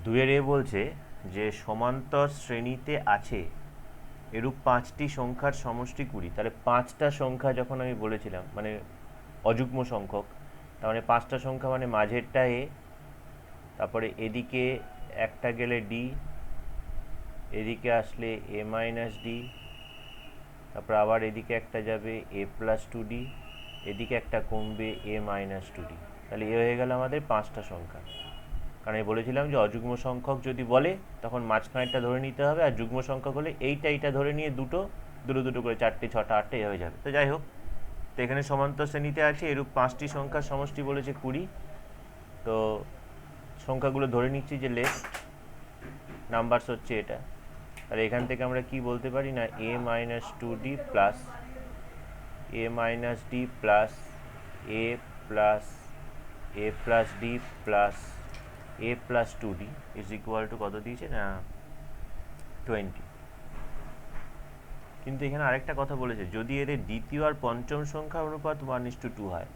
দুয়ের এ বলছে যে সমান্তর শ্রেণীতে আছে এরূপ 5টি সংখ্যার সমষ্টি 20। তাহলে 5টা সংখ্যা যখন আমি বলেছিলাম মানে অযুগ্ম সংখ্যক, তার মানে 5টা সংখ্যা মানে মাঝেরটা এ, তারপরে এদিকে একটা গেলে ডি, এদিকে আসলে এ মাইনাস ডি, তারপর আবার এদিকে একটা যাবে এ প্লাস টু ডি, এদিকে একটা কমবে এ মাইনাস টু ডি। তাহলে এ হয়ে গেল আমাদের 5টা সংখ্যা। কারণ আমি বলেছিলাম যে অযুগ্ম সংখ্যক যদি বলে তখন মাঝখানেরটা ধরে নিতে হবে, আর যুগ্ম সংখ্যক হলে এইটা ধরে নিয়ে দুটো দুটো দুটো করে 4টে 6টা 8টে হয়ে যাবে। তো যাই হোক, তো এখানে সমান্তর শ্রেণীতে আছে এরূপ 5টি সংখ্যার সমষ্টি বলেছে 20। তো সংখ্যাগুলো ধরে নিচ্ছি যে লেফট নাম্বারস হচ্ছে এটা। তাহলে এখান থেকে আমরা কি বলতে পারি না, A minus two D plus A minus D plus A plus A plus D plus A plus two D is equal to কত দিয়েছে না 20। কিন্তু এখানে আরেকটা কথা বলেছে, যদি এদের দ্বিতীয় আর পঞ্চম সংখ্যা অনুপাত 1:2 হয়।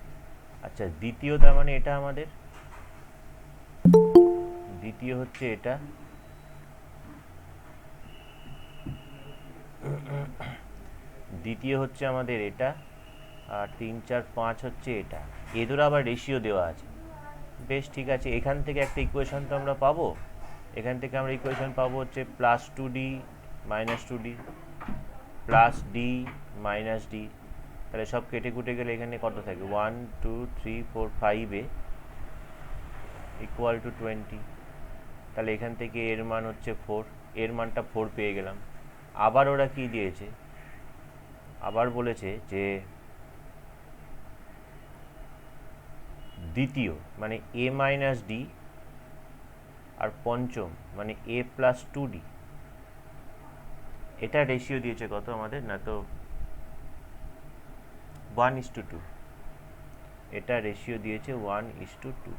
আচ্ছা, দ্বিতীয় তার মানে এটা আমাদের দ্বিতীয় হচ্ছে এটা, দ্বিতীয় হচ্ছে আমাদের এটা, আর 3 4 5 হচ্ছে এটা। এদের আবার রেশিও দেওয়া আছে। বেশ ঠিক আছে, এখান থেকে একটা ইকুয়েশন তো আমরা পাবো। এখান থেকে আমরা ইকুয়েশন পাবো হচ্ছে plus two d minus two D plus d minus d. তাহলে সব কেটে কুটে গেলে এখানে কত থাকে, 1 2 3 4 5 ইকুয়াল টু 20। তাহলে এখান থেকে এর মান হচ্ছে 4, এর মানটা 4 পেয়ে গেলাম। আবার ওরা কি দিয়েছে, আবার বলেছে যে দ্বিতীয় মানে এ মাইনাস ডি আর পঞ্চম মানে এ প্লাস টু ডি, এটা রেশিও দিয়েছে কত আমাদের না, তো 1:2। এটা রেশিও দিয়েছে 1:2।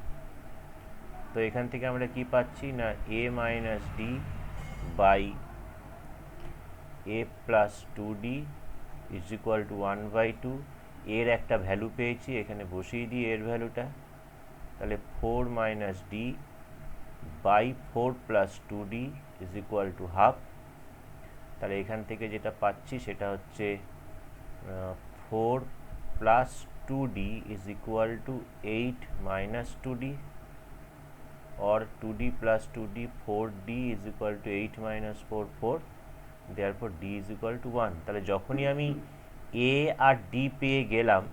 তো এখান থেকে আমরা কি পাচ্ছি না, A minus D by A plus two D is equal to 1/2। এর একটা ভ্যালু পেয়েছি, এখানে বসিয়ে দিই এর ভ্যালুটা। তাহলে 4 minus D by 4 plus two D is equal to half. তাহলে এখান থেকে যেটা পাচ্ছি সেটা হচ্ছে 4 plus two D is equal to 8 minus two d, or 2d plus 2d 4d is equal to 8 minus 4 4, therefore d is equal to 1। তাহলে যখনই আমি a আর d পেয়ে গেলাম,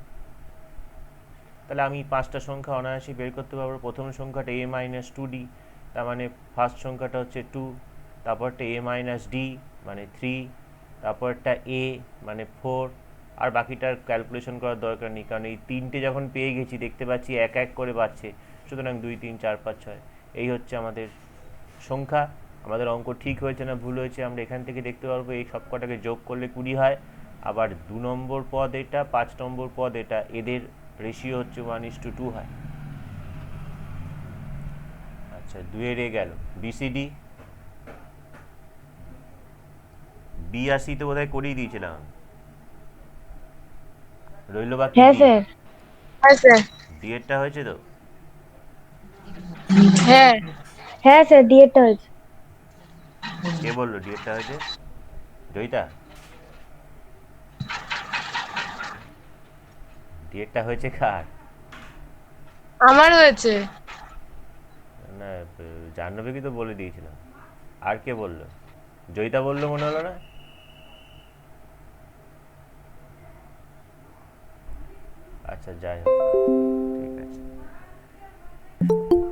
তাহলে আমি 5টা সংখ্যা অনায়াসে বের করতে পারবো। প্রথম সংখ্যাটা a মাইনাস টু ডি, তার মানে ফার্স্ট সংখ্যাটা হচ্ছে 2, তারপরটা a মাইনাস ডি মানে 3, তারপরটা a মানে 4, আর বাকিটার ক্যালকুলেশন করার দরকার নেই, কারণ এই তিনটে যখন পেয়ে গেছি দেখতে পাচ্ছি এক এক করে বাড়ছে, সুতরাং 2 3 4 5 6। এই হচ্ছে আমাদের সংখ্যা। আমাদের অঙ্ক ঠিক হয়েছে না ভুল হয়েছে আমরা এখান থেকে দেখতে পারবো। এই সব কটাকে যোগ করলে 20 হয়। আবার 2 নম্বর পদ এটা, 5 নম্বর পদ এটা, এদের রেশিও হচ্ছে 1:2 হয়। আচ্ছা, 2 এ গেল বিসিডি। বি আর সি তো বোধহয় করেই দিয়েছিলাম, রইল বাকি হ্যাঁ ডি। স্যার। হ্যাঁ স্যার। ডি এরটা হয়েছে তো? হ্যাঁ হ্যাঁ স্যার, ডিএডটা হয়েছে। কে বললো ডি এরটা হয়েছে? জয়িতা, ডি এরটা হয়েছে কার? আমার হয়েছে। না, জাহ্নবীকে তো বলে দিয়েছিলাম। আর কে বললো? জয়িতা বললো মনে হলো না? আচ্ছা যাই হোক, ঠিক আছে।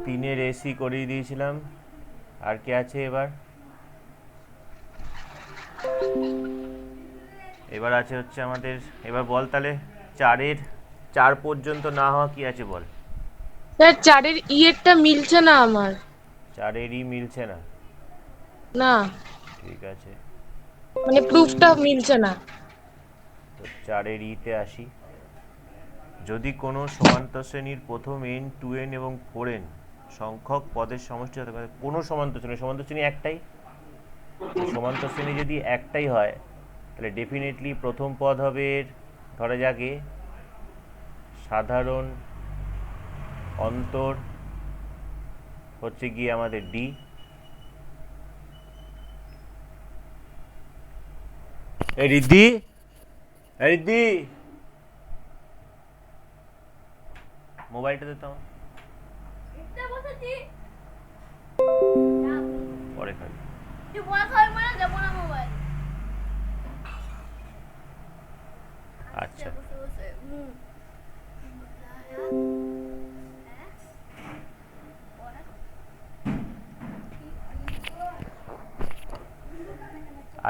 3 এসি করিয়ে দিয়েছিলাম। আর কে আছে এবার? এবার আছে হচ্ছে আমাদের, এবার বল তাহলে 4 পর্যন্ত না হওয়া কি আছে বল। স্যার, চারের ইয়েরটা মিলছে না আমার। 4 মিলছে না? না, ঠিক আছে, মানে প্রুফটা মিলছে না। তো 4 তে আসি। যদি কোনো সমান্তর শ্রেণীর প্রথম n 2n এবং 4n সংখ্যক পদের সমষ্টি হতে পারে, কোনো সমান্তর শ্রেণী একটাই, সমান্তর শ্রেণী যদি একটাই হয় তাহলে ডেফিনেটলি প্রথম পদ হবে এর, ধরা যাক এ, সাধারণ অন্তর হচ্ছে গিয়ে আমাদের ডি, এই রিদ্ধি, এই রিদ্ধি, মোবাইলটা দে তো আমার। পরে খাবি। আচ্ছা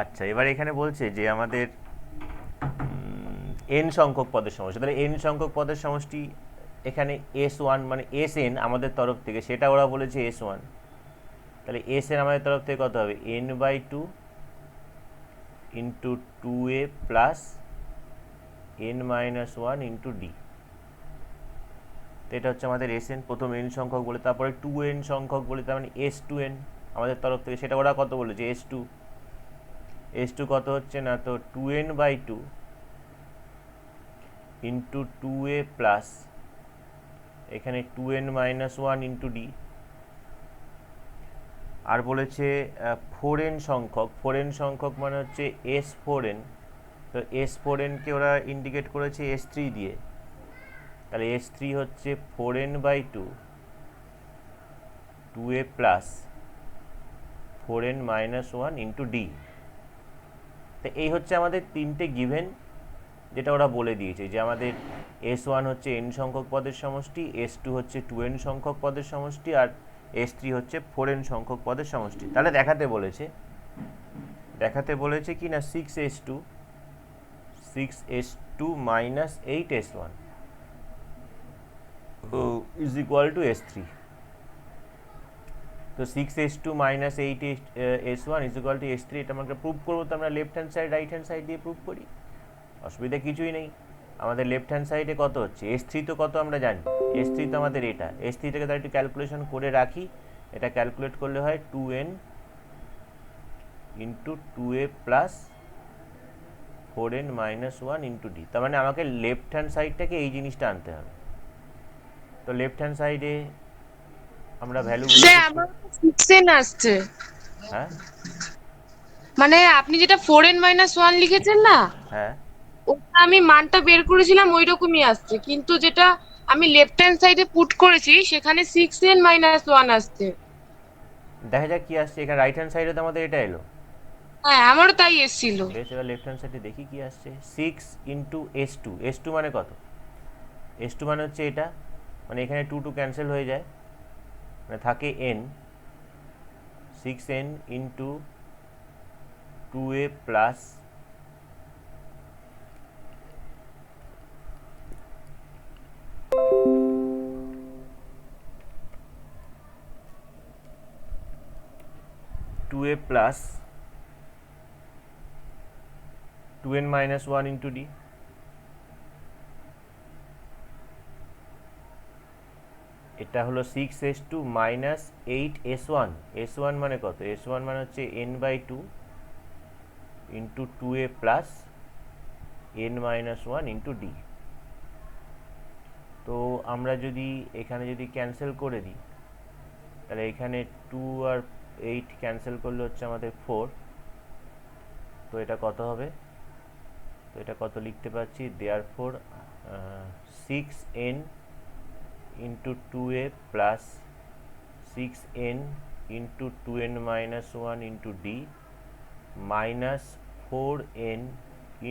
আচ্ছা, এবার এখানে বলছে যে আমাদের এন সংখ্যক পদের সমষ্টি, তাহলে এন সংখ্যক পদের সমষ্টি এখানে S1 মানে Sn আমাদের তরফ থেকে, সেটা ওরা বলেছে S1, তাহলে Sn আমাদের তরফ থেকে কত হবে, n/2 into 2a plus n-1 into d। তো এটা হচ্ছে আমাদের Sn, প্রথম n সংখ্যক বলে, তারপরে 2n সংখ্যক বলে, তার মানে S2n আমাদের তরফ থেকে, সেটা ওরা কত বলেছে, S2 কত হচ্ছে না, তো 2n/2 ইন্টু 2a প্লাস এখানে 2n-1 ইন্টু d। আর বলেছে 4n সংখ্যক, 4n সংখ্যক মানে হচ্ছে S4n, তো S4nকে ওরা ইন্ডিকেট করেছে S3 দিয়ে, তাহলে S3 হচ্ছে 4n/2 2a plus 4n-1 into d। তো এই হচ্ছে আমাদের তিনটে গিভেন, যেটা ওরা বলে দিয়েছে যে আমাদের S1 হচ্ছে n সংখ্যক পদের সমষ্টি, S2 হচ্ছে 2n সংখ্যক পদের সমষ্টি, আর S3 হচ্ছে 4n সংখ্যক পদের সমষ্টি। তাহলে দেখাতে বলেছে কি না 6s2 minus 8s1 is equal two S3। তো 6s2 minus 8s1 is equal two S3, এটা আমরা প্রুভ করবো, তো আমরা left hand side right hand side দিয়ে প্রুভ করি, অসুবিধা কিছুই নেই। আমাদের লেফট হ্যান্ড সাইডে কত হচ্ছে, S3 তো কত আমরা জানি, S3 তো আমাদের এটা, S3 থেকে তার একটু ক্যালকুলেশন করে রাখি, এটা ক্যালকুলেট করলে হয় 2n into 2a plus 4n-1 into d। তার মানে আমাকে লেফট হ্যান্ড সাইডটাকে এই জিনিসটা আনতে হবে। তো লেফট হ্যান্ড সাইডে আমরা ভ্যালুগুলো, আমার 6n আসছে, হ্যাঁ মানে আপনি যেটা 4n-1 লিখেছেন না, হ্যাঁ ওটা আমি মানটা বের করেছিলাম ওই রকমই আসছে, কিন্তু যেটা আমি লেফট হ্যান্ড সাইডে পুট করেছি সেখানে 6n-1 আসছে। দেখা যাক কি আসছে। এখানে রাইট হ্যান্ড সাইডে তো আমাদের এটা এলো, হ্যাঁ আমারও তাই এসেছিল। বেশ, এবার লেফট হ্যান্ড সাইডে দেখি কি আসছে। 6 ইন্টু S2 মানে কত, S2 মানে হচ্ছে এটা, মানে এখানে 2 ক্যান্সেল হয়ে যায়, মানে থাকে n, 6n into 2a plus 2a plus 2n-1 into d। এটা হলো 6s2 মাইনাস 8s1, s1 মানে কত, s1 মানে হচ্ছে n/2 into 2a plus n-1 into d। তো আমরা যদি এখানে যদি ক্যান্সেল করে দিই, তাহলে এখানে 2 আর 8 ক্যান্সেল করলে হচ্ছে আমাদের 4, তো এটা কত হবে, তো এটা কত লিখতে পারছি, therefore 6n into 2a plus 6n into 2n-1 into d minus 4n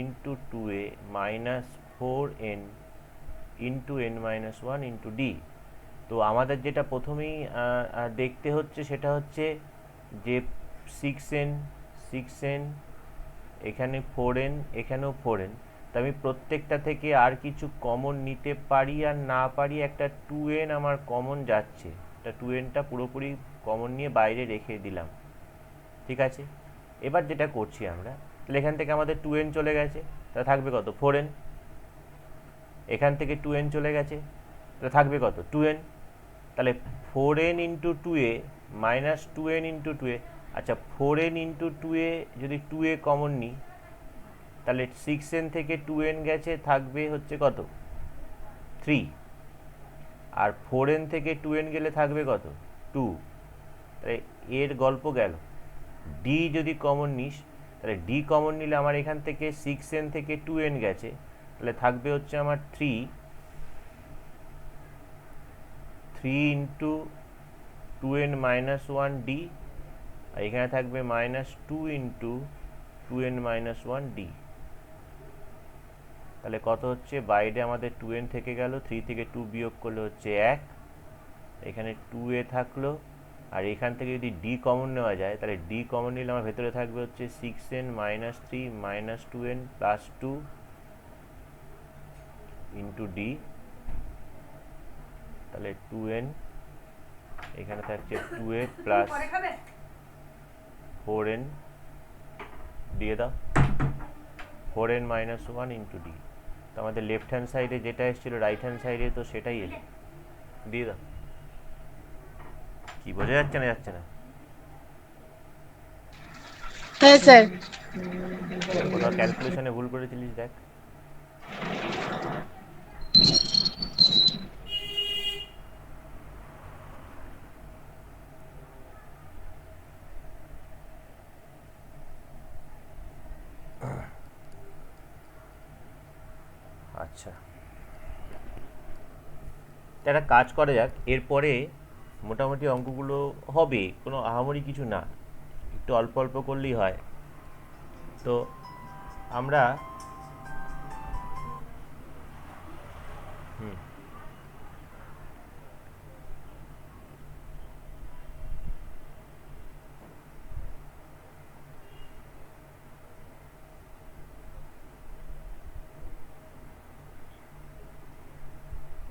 into 2a minus 4n into n-1 into d। তো আমাদের যেটা প্রথমেই দেখতে হচ্ছে সেটা হচ্ছে যে 6n এখানে 4n, এখানেও 4n, তো আমি প্রত্যেকটা থেকে আর কিছু কমন নিতে পারি আর না পারি, একটা 2n আমার কমন যাচ্ছে, এটা 2nটা পুরোপুরি কমন নিয়ে বাইরে রেখে দিলাম, ঠিক আছে। এবার যেটা করছি আমরা, তাহলে এখান থেকে আমাদের 2n চলে গেছে, তাহলে থাকবে কত, 4n, এখান থেকে 2n চলে গেছে, তাহলে থাকবে কত, 2n, তাহলে 4n into 2a minus 2n into 2a, আচ্ছা 4n ইন্টু 2a যদি 2a কমন নিই, তাহলে 6n থেকে 2n গেছে, থাকবে হচ্ছে কত, 3, আর 4n থেকে 2n গেলে থাকবে কত, 2, তাহলে এর গল্প গেল। d যদি কমন নিস, তাহলে ডি কমন নিলে আমার এখান থেকে 6n থেকে 2n গেছে, তাহলে থাকবে হচ্ছে আমার 3 ইন্টু 2n মাইনাস 1 ডি, আর এখানে থাকবে -2 ইন্টু 2n মাইনাস 1 ডি। তাহলে কত হচ্ছে, বাইরে আমাদের 2n থেকে গেল, 3 থেকে 2 বিয়োগ করলে হচ্ছে 1, এখানে 2a থাকলো, আর এখান থেকে যদি ডি কমন নেওয়া যায় তাহলে ডি কমন নিলে আমার ভেতরে থাকবে হচ্ছে 6n minus 3 minus 2n plus 2 into D, তাহলে 2n, এখানে থাকছে 2a প্লাস 4n, দিয়ে দাও 4n মাইনাস 1 ইন্টু ডি। তো আমাদের লেফট হ্যান্ড সাইডে যেটা এসেছিলো রাইট হ্যান্ড সাইডে তো সেটাই এলো, দিয়ে দাও। কি বোঝা যাচ্ছে না? যাচ্ছে না? হ্যাঁ স্যার। কোথাও ক্যালকুলেশনে ভুল করেছিলিস দেখ। আচ্ছা, একটা কাজ করা যাক, এরপরে মোটামুটি অঙ্কগুলো হবে, কোনো আহামরি কিছু না, একটু অল্প অল্প করলেই হয়। তো আমরা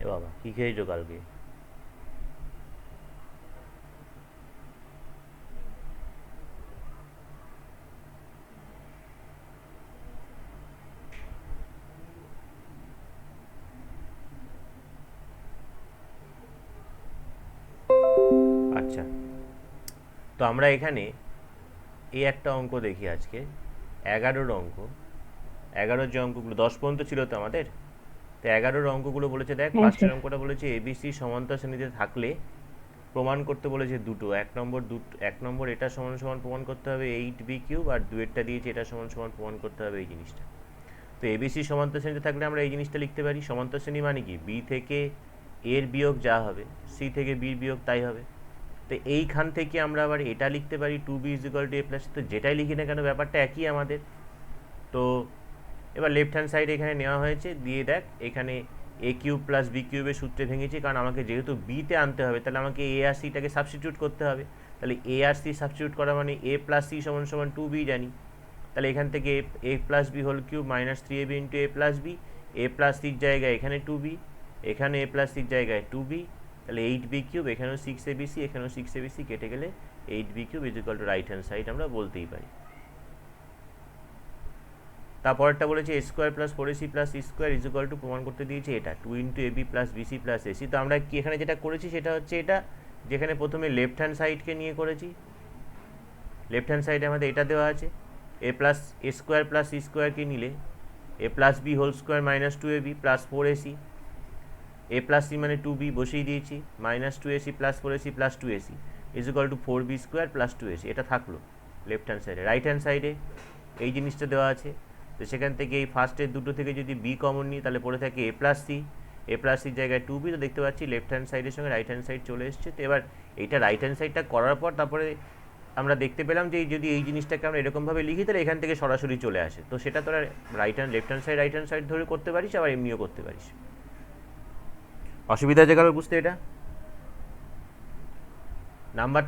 এ বাবা কি খেয়েছো কালকে? আচ্ছা, তো আমরা এখানে এই একটা অঙ্ক দেখি আজকে, 11-র অঙ্ক। 11-র যে অঙ্কগুলো 10 পর্যন্ত ছিল তো আমাদের, তো 11-র অঙ্কগুলো বলেছে, দেখ ফার্স্টের অঙ্কটা বলেছে এবিসি সমান্তর শ্রেণীতে থাকলে প্রমাণ করতে বলেছে দুটো। এক নম্বর এটা সমান সমান প্রমাণ করতে হবে 8b³, আর দুয়েরটা দিয়েছে এটা সমান সমান প্রমাণ করতে হবে এই জিনিসটা। তো এবিসি সমান্তর শ্রেণীতে থাকলে আমরা এই জিনিসটা লিখতে পারি, সমান্তর শ্রেণী মানে কি, বি থেকে এর বিয়োগ যা হবে সি থেকে বির বিয়োগ তাই হবে। তো এইখান থেকে আমরা আবার এটা লিখতে পারি 2b = a+, তো যেটাই লিখি না কেন ব্যাপারটা একই আমাদের। তো এবার লেফট হ্যান্ড সাইড এখানে নেওয়া হয়েছে, দিয়ে দেখ এখানে a³ + b³ এর সূত্রে ভেঙেছি, কারণ আমাকে যেহেতু বিতে আনতে হবে তাহলে আমাকে a আর সিটাকে সাবস্টিটিউট করতে হবে। তাহলে a আর সি সাবস্টিটিউট করা মানে a + c = 2b জানি, তাহলে এখান থেকে a + b whole cube -3ab × a + b, a + c-র জায়গায় এখানে 2b, এখানে a + c-র জায়গায় 2b, তাহলে 8b³, এখানেও 6abc, এখানেও 6abc, কেটে গেলে 8b³ = রাইট হ্যান্ড সাইড আমরা বলতেই পারি। তারপরটা বলেছে a² + 4ac + c² প্রমাণ করতে দিয়েছে এটা 2 × ab + bc + ac। তো আমরা কি এখানে যেটা করেছি সেটা হচ্ছে এটা, যেখানে প্রথমে লেফট হ্যান্ড সাইডকে নিয়ে করেছি, লেফট হ্যান্ড সাইডে আমাদের এটা দেওয়া আছে, a² + c² কে নিলে a + b whole square -2ab + 4ac, a + c মানে 2b বসিয়ে দিয়েছি, -2ac + 4ac + 2ac = 4b² + 2ac, এটা থাকলো লেফট হ্যান্ড সাইডে। রাইট হ্যান্ড সাইডে এই জিনিসটা দেওয়া আছে, তো সেখান থেকে এই ফার্স্টের দুটো থেকে যদি বি কমন নিই তাহলে পড়ে থাকে a + c, a + c-র জায়গায় 2b, তো দেখতে পাচ্ছি লেফট হ্যান্ড সাইডের সঙ্গে রাইট হ্যান্ড সাইড চলে এসছে। তো এবার এইটা রাইট হ্যান্ড সাইডটা করার পর তারপরে আমরা দেখতে পেলাম যে যদি এই জিনিসটাকে আমরা এরকমভাবে লিখি তাহলে এখান থেকে সরাসরি চলে আসে। তো সেটা তোরা লেফট হ্যান্ড সাইড ধরে করতে পারিস, আবার এমনিও করতে পারিস। অসুবিধা আছে কারোর বুঝতে এটা? নাম্বার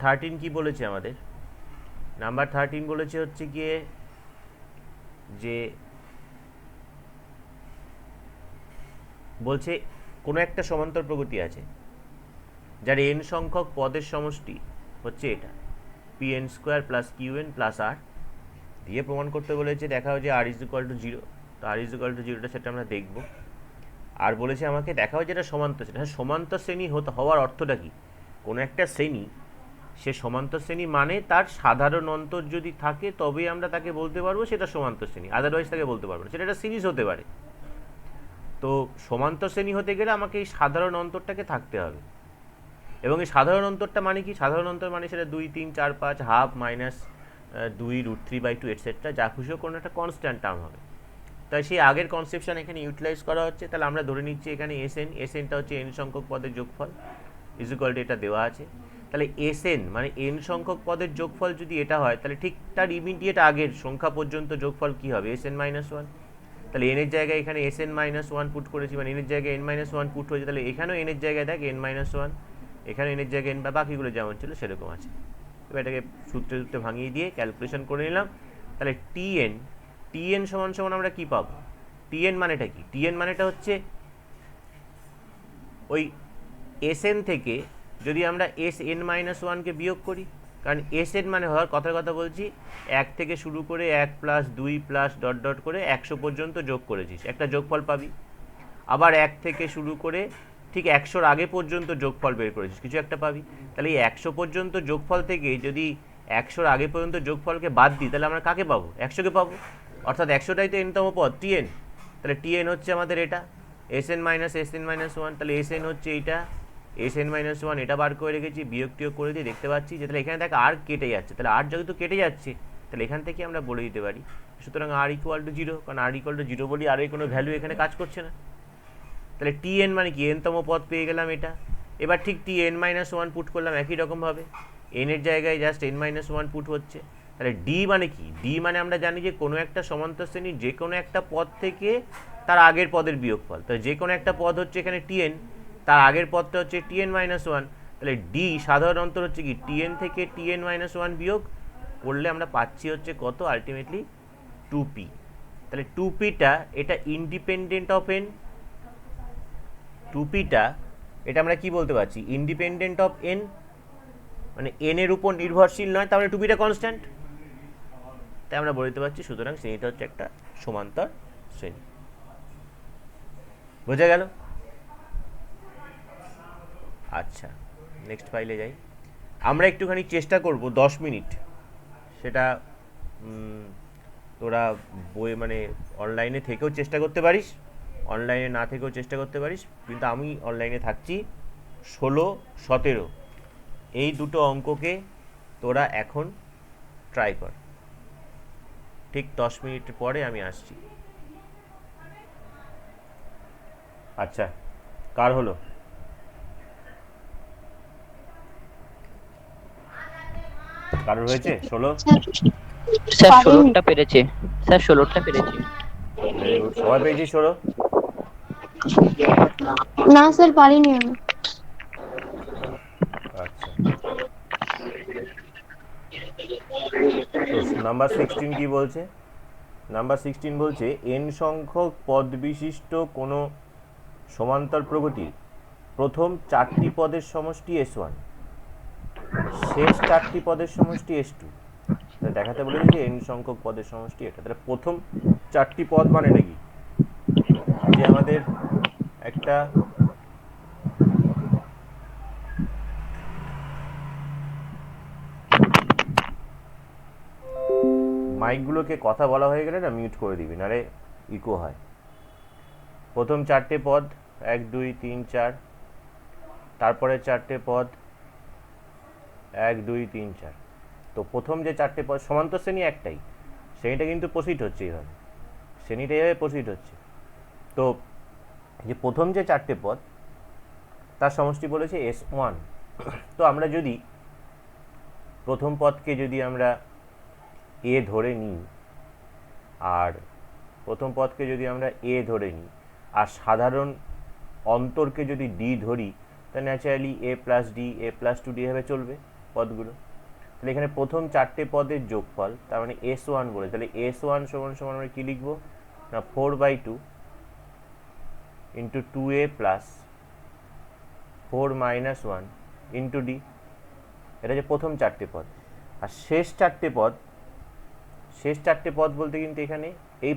13 কি বলেছে আমাদের? নাম্বার 13 বলেছে হচ্ছে গিয়ে যে বলছে কোনো একটা সমান্তর প্রগতি আছে যার n সংখ্যক পদের সমষ্টি হচ্ছে এটা pn² + qn + r, দিয়ে প্রমাণ করতে বলেছে দেখাও যে r = 0। তো r = 0টা সেটা আমরা দেখব। আর বলেছে আমাকে দেখাও যেটা সমান্তর শ্রেণী। হ্যাঁ, সমান্তর শ্রেণী হওয়ার অর্থটা কি, কোনো একটা শ্রেণী সে সমান্তর শ্রেণী মানে তার সাধারণ অন্তর যদি থাকে তবেই আমরা তাকে বলতে পারবো সেটা সমান্তর শ্রেণী, আদারওয়াইজ তাকে বলতে পারবো না। সেটা একটা সিরিজ হতে পারে। তো সমান্তর শ্রেণী হতে গেলে আমাকে এই সাধারণ অন্তরটাকে থাকতে হবে, এবং এই সাধারণ অন্তরটা মানে কি, সাধারণ অন্তর মানে সেটা 2, 3, 4, 5, হাফ, মাইনাস 2√3/2 এটসেট্রা, যা খুশি হোক, কোনো একটা কনস্ট্যান্ট টার্ম হবে। তাই সেই আগের কনসেপশন এখানে ইউটিলাইজ করা হচ্ছে। তাহলে আমরা ধরে নিচ্ছি এখানে এসএনটা হচ্ছে এন সংখ্যক পদের যোগফল, ইজ ইকুয়াল টু এটা দেওয়া আছে। তাহলে এসএন মানে এন সংখ্যক পদের যোগফল যদি এটা হয়, তাহলে ঠিক তার ইমিডিয়েট আগের সংখ্যা পর্যন্ত যোগফল কি হবে? SN-1। তাহলে এনের জায়গায় এখানে SN-1 পুট করেছি, মানে এনের জায়গায় n-1 পুট হয়েছে। তাহলে এখানেও এনের জায়গায় দেখ n-1, এখানে এনের জায়গায় n, বা বাকিগুলো যেমন ছিল সেরকম আছে। এবার এটাকে সূত্রে সূত্রে ভাঙিয়ে দিয়ে ক্যালকুলেশন করে নিলাম। তাহলে টিএন সমান সমান আমরা কি পাবো? টিএন মানেটা কি? টিএন মানেটা হচ্ছে ওই এসএন থেকে যদি আমরা SN-1কে বিয়োগ করি, কারণ এসএন মানে হওয়ার কথার কথা বলছি, 1 থেকে শুরু করে 1 প্লাস 2 প্লাস ডট ডট করে 100 পর্যন্ত যোগ করেছিস, একটা যোগফল পাবি। আবার 1 থেকে শুরু করে ঠিক 100-র আগে পর্যন্ত যোগফল বের করেছিস, কিছু একটা পাবি। তাহলে এই 100 পর্যন্ত যোগফল থেকে যদি 100-র আগে পর্যন্ত যোগফলকে বাদ দিই, তাহলে আমরা কাকে পাবো? 100কে পাবো। অর্থাৎ 100টাই তো এনতম পদ, টিএন। তাহলে টিএন হচ্ছে আমাদের এটা, SN-1। তাহলে এসএন হচ্ছে এইটা, SN-1 এটা বার করে রেখেছি, বিয়োগ করে দিয়ে দেখতে পাচ্ছি যে তাহলে এখানে দেখ আর কেটে যাচ্ছে। তাহলে আর যেহেতু কেটে যাচ্ছে, তাহলে এখান থেকে আমরা বলে দিতে পারি সুতরাং R=0, কারণ R=0 বলি আর কোনো ভ্যালু এখানে কাজ করছে না। তাহলে টিএন মানে কি? এনতম পদ পেয়ে গেলাম এটা। এবার ঠিক Tn-1 পুট করলাম একই রকমভাবে, এনের জায়গায় জাস্ট n-1 পুট হচ্ছে। তাহলে ডি মানে কি? ডি মানে আমরা জানি যে কোনো একটা সমান্তর শ্রেণীর যে কোনো একটা পদ থেকে তার আগের পদের বিয়োগফল। তো যে কোনো একটা পদ হচ্ছে এখানে টিএন, তার আগের পদটা হচ্ছে Tn-1। তাহলে ডি সাধারণ অন্তর হচ্ছে কি? টিএন থেকে Tn-1 বিয়োগ করলে আমরা পাচ্ছি হচ্ছে কত? Ultimately 2p। তাহলে 2pটা এটা ইন্ডিপেন্ডেন্ট অফ এন, 2pটা এটা আমরা কি বলতে পারছি? ইন্ডিপেন্ডেন্ট অফ এন, মানে এন এর উপর নির্ভরশীল নয়, তার মানে 2pটা কনস্ট্যান্ট। তাই আমরা বলতে পারছি সুতরাং শ্রেণীটা হচ্ছে একটা সমান্তর শ্রেণী। বোঝা গেল? আচ্ছা, নেক্সট ফাইলে যাই। আমরা একটুখানি চেষ্টা করব 10 মিনিট, সেটা তোরা বই মানে অনলাইনে থেকেও চেষ্টা করতে পারিস, অনলাইনে না থেকেও চেষ্টা করতে পারিস, কিন্তু আমি অনলাইনে থাকছি। 16-17 এই দুটো অঙ্ককে তোরা এখন ট্রাই কর। ঠিক 10 মিনিট পরে আমি আসছি। আচ্ছা, কার হলো? কারোর হয়েছে 16? স্যার 16টা পেরেছে, স্যার 16টা পেরেছে। ভেরি গুড, সবাই পেয়েছি 16? না স্যার, পারিনি আমি। আচ্ছা, তো নাম্বার 16 কি বলছে? নাম্বার 16 বলছে n সংখ্যক পদ বিশিষ্ট কোনো সমান্তর প্রগতির প্রথম 4টি পদের সমষ্টি S1, শেষ 4টি পদের সমষ্টি S2। দেখাতে বলেছে যে n সংখ্যক পদের সমষ্টি এটা। তাহলে প্রথম 4টি পদ মানে নাকি যে আমাদের একটা মাইকগুলোকে কথা বলা হয়ে গেলে না মিউট করে দিবি, নারে ইকো হয়। প্রথম 4টে পদ 1 2 3 4, তারপরে 4টে পদ 1 2 3 4। তো প্রথম যে 4টে পদ সমান্তর শ্রেণী একটাই, শ্রেণীটা কিন্তু প্রসিড হচ্ছে এইভাবে, শ্রেণীটা এইভাবে প্রসিড হচ্ছে। তো যে প্রথম যে 4টে পদ তার সমষ্টি বলেছে S1। তো আমরা যদি প্রথম পদকে যদি আমরা এ ধরে নিই, আর প্রথম পদকে যদি আমরা এ ধরে নিই, আর সাধারণ অন্তরকে যদি ডি ধরি, তাহলে ন্যাচারালি a+d এভাবে চলবে পদগুলো। তাহলে এখানে প্রথম 4টে পদের যোগফল, তার মানে S1 বলে, তাহলে S1 সমান সমান আমরা কী লিখব না 4/2 into 2a plus 4 - 1 into D. এটা যে প্রথম 4টে পদ। আর শেষ 4টে পদ বলতে কিন্তু এখানে এই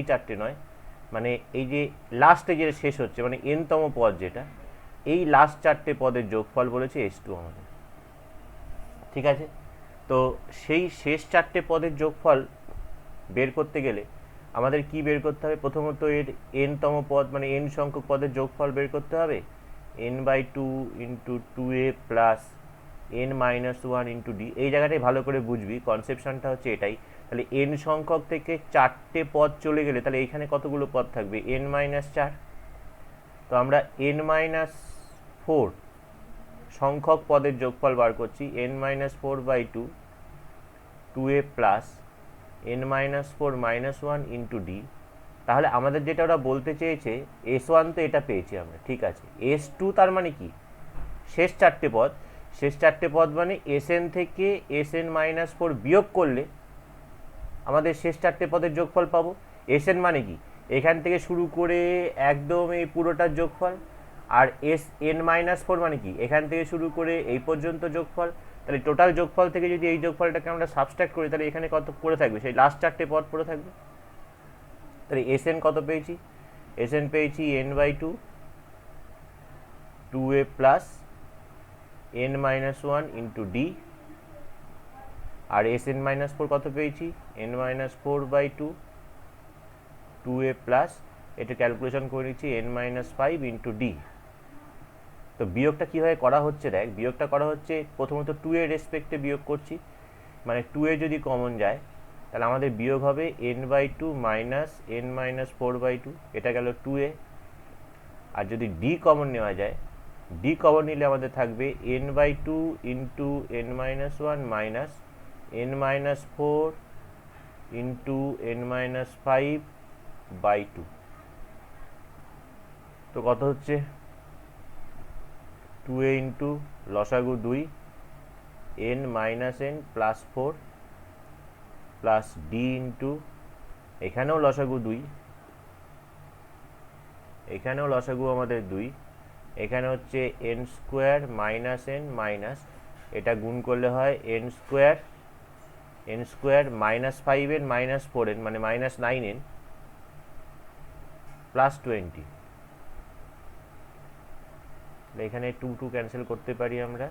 4টে নয়, মানে এই যে লাস্টে যে শেষ হচ্ছে মানে nতম পদ যেটা, এই লাস্ট 4টে পদের যোগফল বলেছে S2 আমাদের। ঠিক আছে? তো সেই শেষ 4টে পদের যোগফল বের করতে গেলে আমাদের কি বের করতে হবে? প্রথমত এর nতম পদ মানে n সংখ্যক পদের যোগফল বের করতে হবে, n/2 into 2a plus n minus one into D. এই জায়গাটাই ভালো করে বুঝবি, কনসেপশনটা হচ্ছে এটাই। তাহলে n সংখ্যক থেকে 4টে পদ চলে গেলে তাহলে এইখানে কতগুলো পদ থাকবে, n মাইনাস 4। তো আমরা n মাইনাস 4 সংখ্যক পদের যোগফল বার করছি, n minus 4/2 2a plus n minus 4 minus 1 into D. তাহলে আমাদের যেটা ওরা বলতে চেয়েছে, S1 তো এটা পেয়েছি আমরা, ঠিক আছে। S2 তার মানে কি, শেষ 4টে পদ। শেষ 4টে পদ মানে Sn থেকে Sn মাইনাস 4 বিয়োগ করলে আমাদের শেষ 4টে পদের যোগফল পাবো। Sn মানে কি, এখান থেকে শুরু করে একদম এই পুরোটার যোগফল। আর Sn মাইনাস 4 মানে কি, এখান থেকে শুরু করে এই পর্যন্ত যোগফল। তাহলে টোটাল যোগফল থেকে যদি এই যোগফলটাকে আমরা সাবস্ট্রাক্ট করি, তাহলে এখানে কত পড়ে থাকবে, সেই লাস্ট 4টে পদ পড়ে থাকবে। তাহলে Sn কত পেয়েছি, Sn পেয়েছি n/2 2a plus n minus 1 into D. আর Sn মাইনাস 4 কত পেয়েছি, n মাইনাস 4/2 2a প্লাস, এটা ক্যালকুলেশন করে নিচ্ছি, n মাইনাস 5 ইন্টু ডি। তো বিয়োগটা কীভাবে করা হচ্ছে দেখ, বিয়োগটা করা হচ্ছে প্রথমত 2 এর রেসপেক্টে বিয়োগ করছি, মানে 2a যদি কমন যায় তাহলে আমাদের বিয়োগ হবে n/2 মাইনাস n মাইনাস 4/2, এটা গেল 2a। আর যদি ডি কমন নেওয়া যায়, ডি কমন নিলে আমাদের থাকবে n/2 into n minus 1 minus n minus 4 into n minus 5/2। তো কত হচ্ছে, 2a ইন্টু লসাগু 2 n minus n plus 4 plus D into, এখানেও লসাগু 2, এখানেও লসাগু আমাদের 2, এখানে হচ্ছে n square minus n minus, এটা গুণ করলে হয় n square minus 5n minus 4n মানে মাইনাস 9n প্লাস 20। এখানে 2 2 ক্যান্সেল করতে পারি আমরা,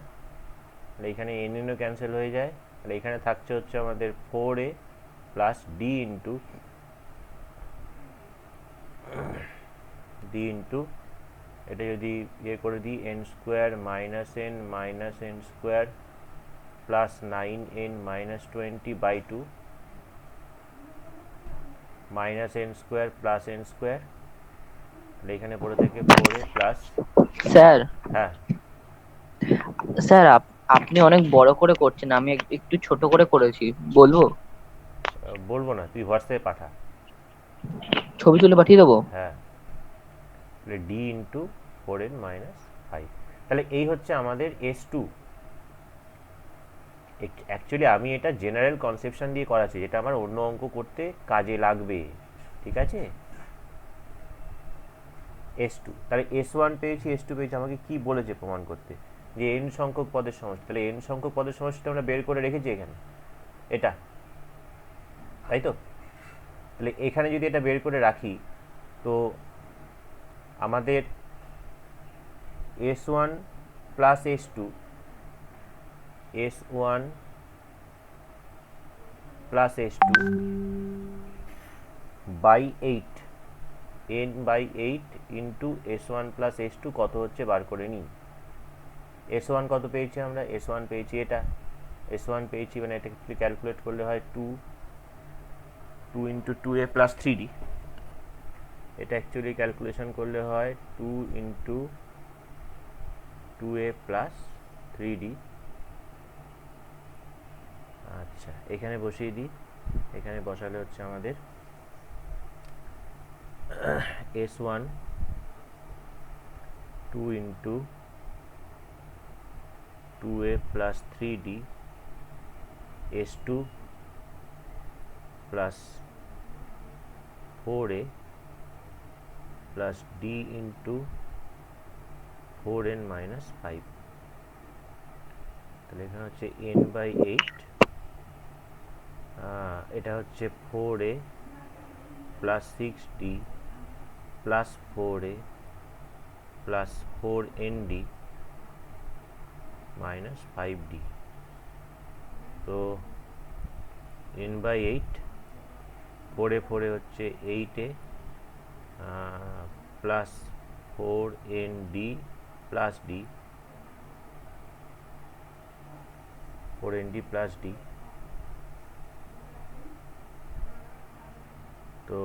এখানে n ও ক্যান্সেল হয়ে যায়। তাহলে এখানে থাকছে হচ্ছে আমাদের 4a প্লাস ডি ইন্টু এটা যদি ইয়ে করে দিই, n square minus n square plus 9n minus 20/2 minus n square plus n square. তাহলে এখানে পড়ে থাকে 4a প্লাস। স্যার, হ্যাঁ স্যার আপনি অনেক বড় করে করছেন, আমি একটু ছোট করে করেছি, বলবো? বলবো না, তুই হোয়াটসঅ্যাপে পাঠা। ছবি তুলে পাঠিয়ে দেবো? হ্যাঁ, তাহলে ডি ইন্টু 4n মাইনাস 5। তাহলে এই হচ্ছে আমাদের S2। অ্যাকচুয়ালি আমি এটা জেনারেল কনসেপশন দিয়ে করাচ্ছি, যেটা আমার অন্য অঙ্ক করতে কাজে লাগবে, ঠিক আছে। S2, তাহলে S1 পেয়েছি, S2 পেয়েছি। আমাকে কি বলেছে প্রমাণ করতে, যে n সংখ্যক পদের সমষ্টি। তাহলে n সংখ্যক পদের সমষ্টিটা আমরা বের করে রেখেছি এখানে, এটা, তাই তো। তাহলে এখানে যদি এটা বের করে রাখি, তো আমাদের S1 plus S2 S1 plus S2 by 8 n/8 into S1 plus S2 কত হচ্ছে বার করে নিই। S1 কত পেয়েছি আমরা, S1 পেয়েছি এটা, S1 পেয়েছি মানে এটা ক্যালকুলেট করলে হয় 2 ইন্টু 2a প্লাস 3d। এটা অ্যাকচুয়ালি ক্যালকুলেশন করলে হয় 2 ইন্টু 2a প্লাস 3d। আচ্ছা, এখানে বসিয়ে দিই, এখানে বসালে হচ্ছে আমাদের S1 2 into 2a plus 3d S2 plus 4a plus d into 4n minus 5। তাহলে এখানে হচ্ছে n/8, এটা হচ্ছে 4a plus 6d plus 4a plus 4nd minus 5d। তো n/8 4a 4a হচ্ছে 8a plus 4nd plus d 4nd plus D. তো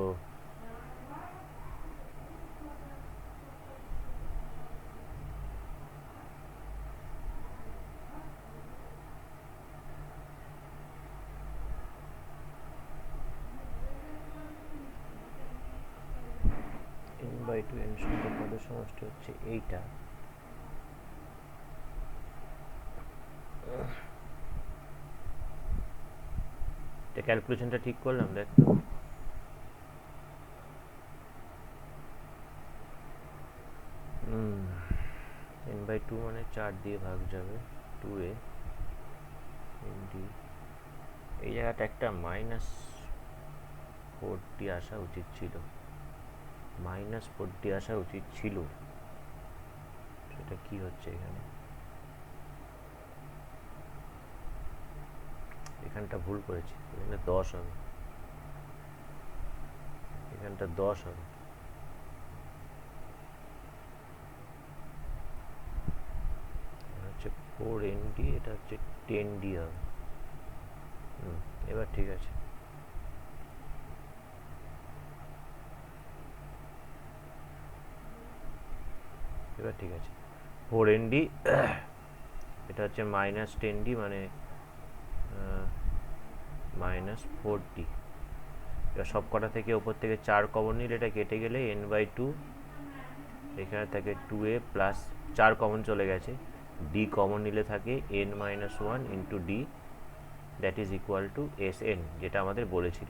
n/2 n সংখ্যক পদের সমষ্টি হচ্ছে এইটা। এটা ক্যালকুলেশনটা ঠিক করলাম, দেখ তো। n/2 মানে 4 দিয়ে ভাগ যাবে, 2a nd। এই জায়গাটা একটা -4d আসা উচিত ছিল, -4d আসা উচিত ছিল। সেটা কি হচ্ছে এখানে? এখানটা ভুল করেছি, এখানে 10 হবে, এখানটা 10 হবে। হচ্ছে 4nd, এটা হচ্ছে 10d হবে। এবার ঠিক আছে। এবার ঠিক আছে, 4nd এটা হচ্ছে -10d মানে -4d। এবার সব কটা থেকে ওপর থেকে 4 কমন নিলে এটা কেটে গেলে n/2, এখানে থাকে 2a প্লাস 4 কমন চলে গেছে, d কমন নিলে থাকে n-1 into d, that is equal two Sn, যেটা আমাদের বলেছিল।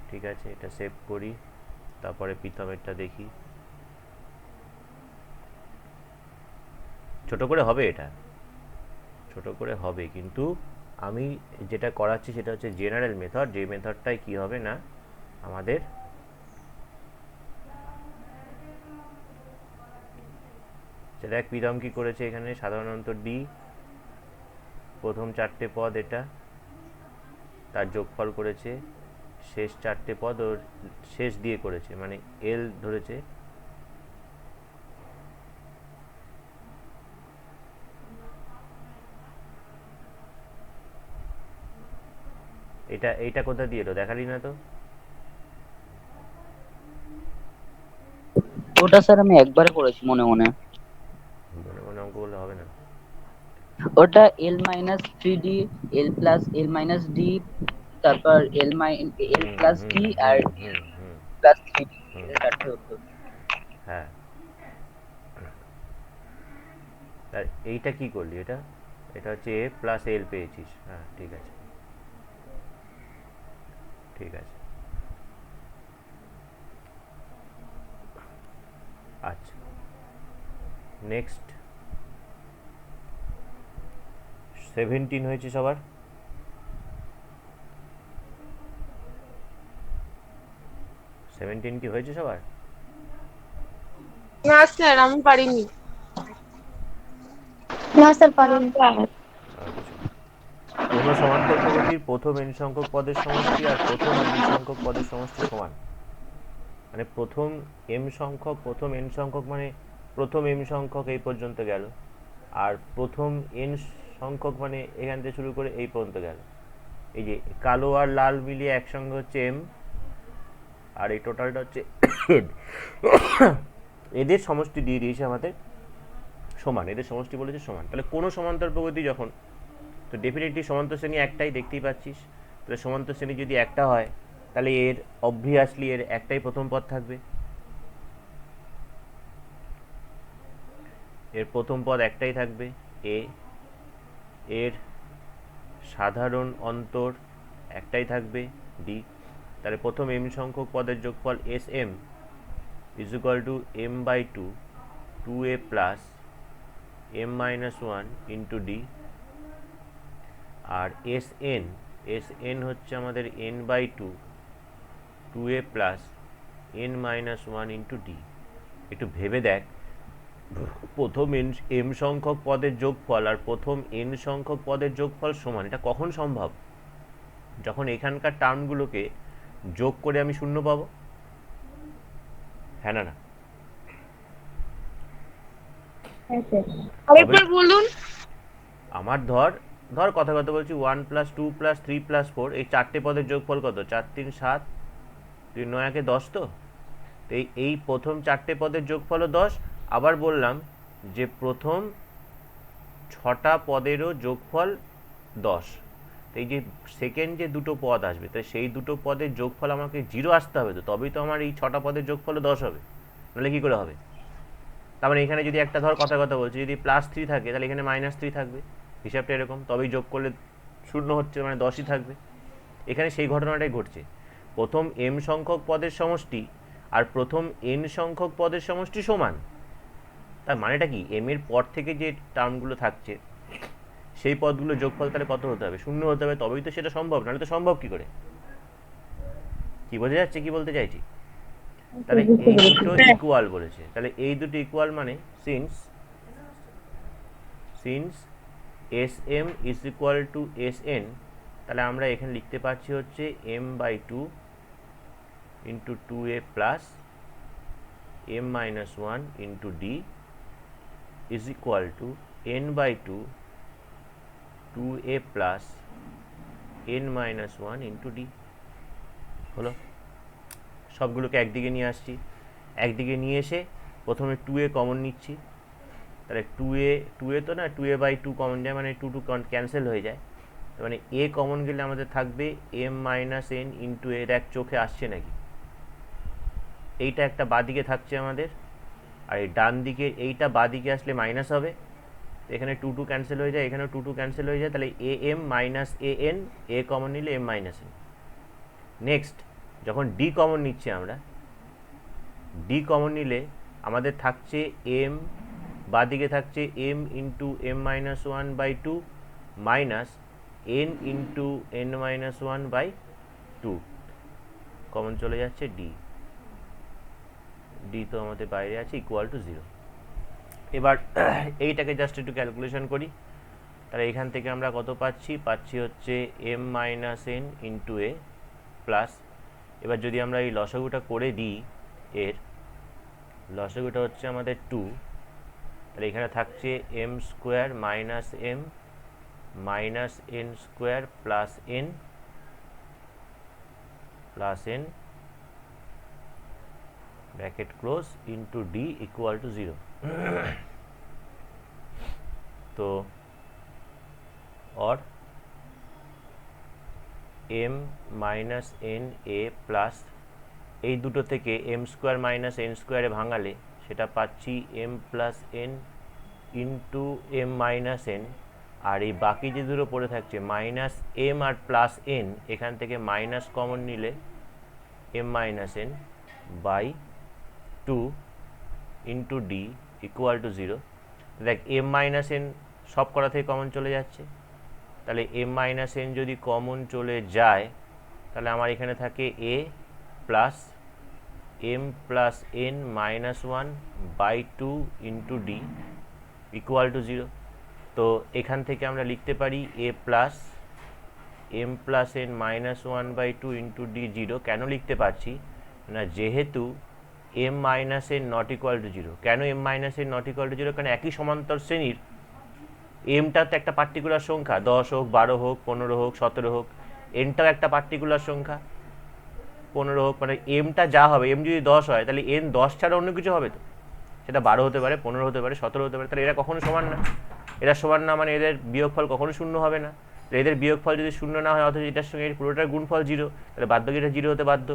ঠিক আছে, এটা সেভ করি, তারপরে প্রথমেরটা দেখি। ছোট করে হবে, এটা ছোট করে হবে, কিন্তু আমি যেটা করাচ্ছি সেটা হচ্ছে জেনারেল মেথড। যে মেথডটাই কি হবে না, আমাদের দেখ প্রীতম কি করেছে এখানে, সাধারণত ডি প্রথম 4টে পদ এটা তার যোগফল করেছে, শেষ 4টে পদ ওর শেষ দিয়ে করেছে, মানে এল ধরেছে। এইটা কোথা দিয়ে এলো দেখালি না তো? ওটা স্যার আমি একবারে করেছি মনে মনে। মনে মনে অঙ্ক বললে হবে না। ওটা l-3d, l+l-d, তারপর l+d আর l+3d, এটা চারটে উত্তর। হ্যাঁ, আর এইটা কি করলি? এটা হচ্ছে a প্লাস এল পেয়েছিস। হ্যাঁ, ঠিক আছে, ঠিক আছে। আচ্ছা, নেক্সট 17 হয়েছে সবার। 17 কি হয়েছে সবার? না স্যার আমি পারিনি। না স্যার পারিনি। আচ্ছা, কোনো সমান্তরপ্রগতির প্রথম n সংখ্যক পদের সমষ্টি আর প্রথম n সংখ্যক পদের সমষ্টি সমান। মানে প্রথম m সংখ্যক, প্রথম n সংখ্যক মানে প্রথম m সংখ্যক এই পর্যন্ত গেল, আর প্রথম n সংখ্যক মানে এখান থেকে শুরু করে এই পর্যন্ত গেল। এই যে কালো আর লাল মিলিয়ে একসঙ্গে হচ্ছে m, আর এই টোটালটা হচ্ছে n। এদের সমষ্টি দিয়ে দিয়েছে আমাদের সমান, এদের সমষ্টি বলেছে সমান। তাহলে কোনো সমান্তর প্রগতি যখন, তো ডেফিনেটলি সমান্তর শ্রেণী একটাই, দেখতেই পাচ্ছিস। তাহলে সমান্তর শ্রেণী যদি একটা হয়, তাহলে এর অবভিয়াসলি এর একটাই প্রথম পদ থাকবে, এর প্রথম পদ একটাই থাকবে এ, এর সাধারণ অন্তর একটাই থাকবে ডি। তাহলে প্রথম m সংখ্যক পদের যোগফল Sm is equal to m/2 2a plus m-1 into D. আর Sn হচ্ছে আমাদের n/2 2a plus n-1 into D. একটু ভেবে দেখ, প্রথম m সংখ্যক পদের যোগফল আর প্রথম n সংখ্যক পদের যোগফল সমান, এটা কখন সম্ভব? যখন এখানকার টার্মগুলোকে যোগ করে আমি শূন্য পাবো। হ্যাঁ না? আরেকবার বলুন। আমার ধর ধর কথা কথা বলছি 1 প্লাস 2 প্লাস 3 প্লাস 4, এই চারটে পদের যোগফল কত? 4 3 7, 3 9 একে 10। তো তো এই প্রথম চারটে পদের যোগফলও 10। আবার বললাম যে প্রথম 6টা পদেরও যোগফল 10। তো এই যে সেকেন্ড যে দুটো পদ আসবে, তো সেই দুটো পদের যোগফল আমাকে 0 আসতে হবে, তো তবেই তো আমার এই 6টা পদের যোগফলও 10 হবে, নাহলে কী করে হবে? তার মানে এখানে যদি একটা ধর কথা কথা বলছি, যদি +3 থাকে তাহলে এখানে -3 থাকবে, হিসাবটা এরকম, তবেই যোগ করলে 0 হচ্ছে, মানে 10ই থাকবে। এখানে সেই ঘটনাটাই ঘটছে, প্রথম m সংখ্যক পদের সমষ্টি আর প্রথম n সংখ্যক পদের সমষ্টি সমান। তার মানেটা কি? m এর পর থেকে যে টার্মগুলো থাকছে সেই পদগুলো যোগফল তাহলে কত হতে হবে? 0 হতে হবে, তবেই তো সেটা সম্ভব, নাহলে তো সম্ভব কি করে? কি বোঝা যাচ্ছে কি বলতে চাইছি? তাহলে এই দুটো ইকুয়াল বলেছে, তাহলে এই দুটো ইকুয়াল মানে since Sm is equal to Sn, তাহলে আমরা এখানে লিখতে পারছি হচ্ছে m/2 into 2a plus m-1 into d is equal to n/2 2a plus n-1 into d। হলো, সবগুলোকে একদিকে নিয়ে আসছি, একদিকে নিয়ে এসে প্রথমে 2a কমন নিচ্ছি, তাহলে 2a তো না, 2a/2 কমন যায়, মানে 2 2 ক্যান্সেল হয়ে যায়, মানে a কমন গেলে আমাদের থাকবে m-n ইন্টু a। দেখ চোখে আসছে নাকি? এইটা একটা বাদিকে থাকছে আমাদের, আর এই ডান দিকে এইটা বাদিকে আসলে মাইনাস হবে, তো এখানে 2 2 ক্যান্সেল হয়ে যায়, এখানেও 2 2 ক্যান্সেল হয়ে যায়, তাহলে am minus an, a common নিলে m মাইনাস n। নেক্সট যখন d কমন নিচ্ছি আমরা, d কমন নিলে আমাদের থাকছে m, বাদিকে থাকছে m into m-1/2 minus n into n-1/2, common চলে যাচ্ছে d, d তো আমাদের বাইরে আছে, ইকুয়াল টু 0। এবার এইটাকে জাস্ট একটু ক্যালকুলেশন করি, তাহলে এখান থেকে আমরা কত পাচ্ছি হচ্ছে m-n ইন্টু a প্লাস, এবার যদি আমরা এই লসাগুটা করে দিই, এর লসাগুটা হচ্ছে আমাদের 2, তাহলে এখানে থাকছে m square minus m minus n square plus n bracket close into d equal to 0। তো और m minus n a plus এই দুটো থেকে m স্কোয়ার মাইনাস n স্কোয়ারে ভাঙালে সেটা পাচ্ছি m plus n into m minus n, আর এই বাকি যে দুটো পড়ে থাকছে মাইনাস m আর প্লাস n, এখান থেকে মাইনাস কমন নিলে m minus n by 2 into d equal to 0। দেখ m মাইনাস n সব করা থেকে কমন চলে যাচ্ছে, তাহলে m মাইনাস n যদি কমন চলে যায় তাহলে আমার এখানে থাকে a plus m plus n minus 1/2 into d equal to 0। তো এখান থেকে আমরা লিখতে পারি a plus m plus n minus 1/2 into d 0। কেন লিখতে পারছি না, যেহেতু m minus n not equal to 0। কেন m minus n not equal to 0? কারণ একই সমান্তর শ্রেণীর এমটা তো একটা পার্টিকুলার সংখ্যা, 10 হোক 12 হোক 15 হোক 17 হোক, এনটাও একটা পার্টিকুলার সংখ্যা 15 হোক, মানে এমটা যা হবে, এম যদি 10 হয় তাহলে এন 10 ছাড়া অন্য কিছু হবে, তো সেটা 12 হতে পারে 15 হতে পারে 17 হতে পারে, তাহলে এরা কখনো সমান না, এরা সমান না মানে এদের বিয়োগফল কখনো শূন্য হবে না। এদের বিয়োগফল যদি শূন্য না হয় অথচ এটার সঙ্গে পুরোটার গুণফল 0, তাহলে বাধ্যকে এটা 0 হতে বাধ্য।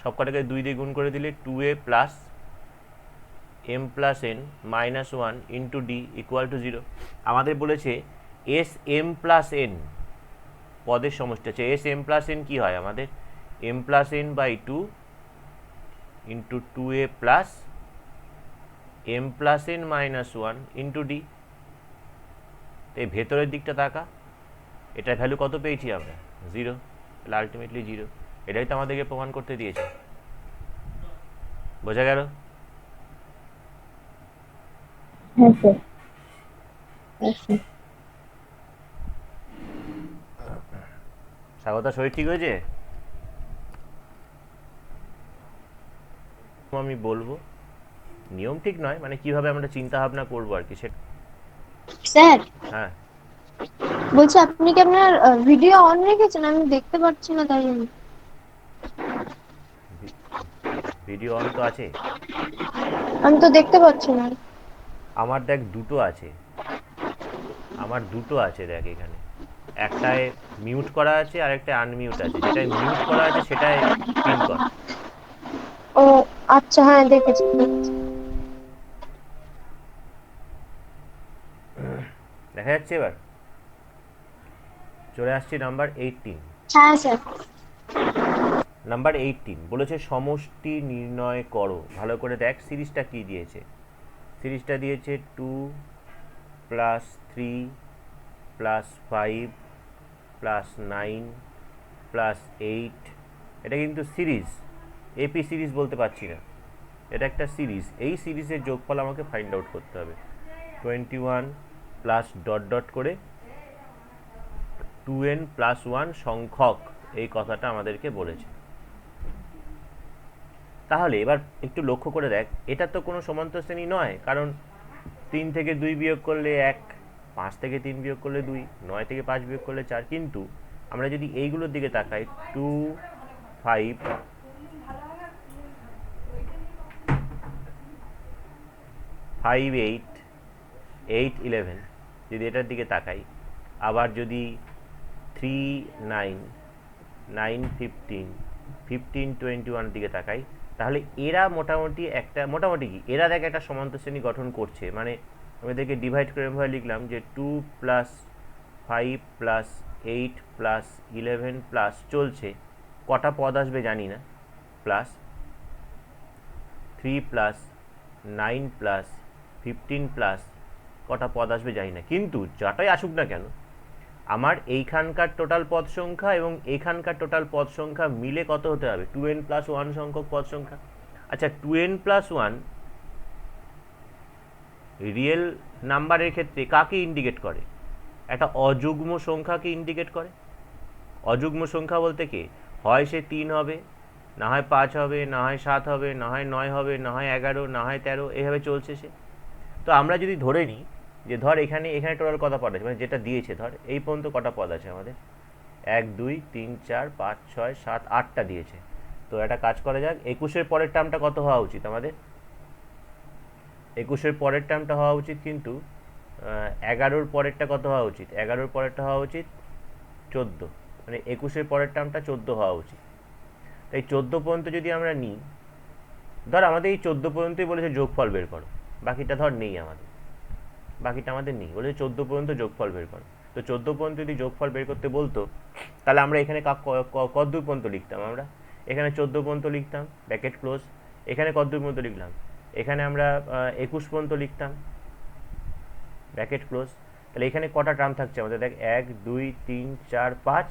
সব কটাকে 2 দিয়ে গুণ করে দিলে 2a plus m plus n minus 1 into d equal to 0। আমাদের বলেছে এস এম প্লাস এন পদের সমষ্টি আছে, এস এম প্লাস এন কী হয় আমাদের? m plus n by 2 into 2a plus m plus n minus 1 into d। এই ভেতরের দিকটা তাকা, এটার ভ্যালু কত পেয়েছি আমরা? 0, তাহলে আলটিমেটলি 0। এটাই তো আমাদেরকে প্রমাণ করতে দিয়েছে, বোঝা গেল? হ্যাঁ স্যার। স্বাগতা, শরীর ঠিক হয়েছে? আমি বলবো নিয়ম ঠিক নয়, মানে কিভাবে আমরা চিন্তা ভাবনা করবো আর কি সেটা। স্যার হ্যাঁ বলছি আপনি কি আপনার ভিডিও অন রেখেছেন? আমি দেখতে পাচ্ছি না তাই জন্য। ভিডিও অন তো আছে। আমি তো দেখতে পাচ্ছি না। আমার দেখ দুটো আছে, আমার দুটো আছে দেখ এখানে, একটায় মিউট করা আছে আর একটা আনমিউট আছে, যেটায় মিউট করা আছে সেটায় পিন কর। ও আচ্ছা, হ্যাঁ দেখেছি দেখেছি। দেখা যাচ্ছে এবার? চলে আসছি নাম্বার 18। হ্যাঁ স্যার। নাম্বার 18 বলেছে সমষ্টি নির্ণয় করো। ভালো করে দেখ সিরিজটা কি দিয়েছে। সিরিজটা দিয়েছে 2 প্লাস 3 প্লাস 5 প্লাস 9 প্লাস 8। এটা কিন্তু সিরিজ, এপি সিরিজ বলতে পারছি না, এটা একটা সিরিজ। এই সিরিজের যোগফল আমাকে ফাইন্ড আউট করতে হবে। 21 প্লাস ডট ডট করে 2n প্লাস 1 সংখ্যক, এই কথাটা আমাদেরকে বলেছে। তাহলে এবার একটু লক্ষ্য করে দেখ, এটা তো কোনো সমান্তর শ্রেণী নয়, কারণ 3 থেকে 2 বিয়োগ করলে 1, 5 থেকে 3 বিয়োগ করলে 2, 9 থেকে 5 বিয়োগ করলে 4। কিন্তু আমরা যদি এইগুলোর দিকে তাকাই, 2, 5, 5, 8, 8, 11, যদি এটার দিকে তাকাই, আবার যদি 3, 9, 9, 15, 15, 21 দিকে তাকাই, তাহলে এরা মোটামুটি একটা, মোটামুটি কি এরা দেখ একটা সমান্তর শ্রেণী গঠন করছে। মানে আমি এদেরকে ডিভাইড করে এভাবে লিখলাম যে 2 প্লাস 5 প্লাস 8 প্লাস 11 প্লাস চলছে, কটা পদ আসবে জানি না, প্লাস 3 প্লাস 9 প্লাস 15 প্লাস কটা পদ আসবে জানি না। কিন্তু যাটাই আসুক না কেন, আমার এইখানকার টোটাল পদ সংখ্যা এবং এইখানকার টোটাল পদ সংখ্যা মিলে কত হতে হবে? 2n প্লাস 1 সংখ্যক পদ সংখ্যা। আচ্ছা 2n প্লাস 1 রিয়েল নাম্বারের ক্ষেত্রে কাকে ইন্ডিকেট করে? একটা অযুগ্ম সংখ্যাকে ইন্ডিকেট করে। অযুগ্ম সংখ্যা বলতে কে? হয় সে 3 হবে, না হয় 5 হবে, না হয় 7 হবে, না হয় 9 হবে, না হয় 11, না হয় 13, এইভাবে চলছে সে। তো আমরা যদি ধরে নিই যে ধর এখানে টোটাল কটা পদ আছে, মানে যেটা দিয়েছে ধর এই পর্যন্ত কটা পদ আছে আমাদের, 1, 2, 3, 4, 5, 6, 7, 8টা দিয়েছে। তো একটা কাজ করা যাক, 21-এর পরের টার্মটা কত হওয়া উচিত আমাদের? 21-এর পরের টার্মটা হওয়া উচিত কিন্তু 11-র পরেরটা কত হওয়া উচিত? 11-র পরেরটা হওয়া উচিত 14, মানে 21-এর পরের টার্মটা 14 হওয়া উচিত। তাই 14 পর্যন্ত যদি আমরা নিই, ধর আমাদের এই 14 পর্যন্তই বলেছে যোগফল বের করো, বাকিটা ধর নেই আমাদের, বাকিটা আমাদের নেই, বলেছে 14 পর্যন্ত যোগফল বের করো। তো 14 পর্যন্ত যদি যোগফল বের করতে বলতো, তাহলে আমরা এখানে কত দূর পর্যন্ত লিখতাম? আমরা এখানে 14 পর্যন্ত লিখতাম, ব্র্যাকেট ক্লোজ। এখানে কত দূর পর্যন্ত লিখলাম? এখানে আমরা 21 পর্যন্ত লিখতাম, ব্র্যাকেট ক্লোজ। তাহলে এখানে কটা টার্ম থাকছে আমাদের? দেখ 1, 2, 3, 4, 5,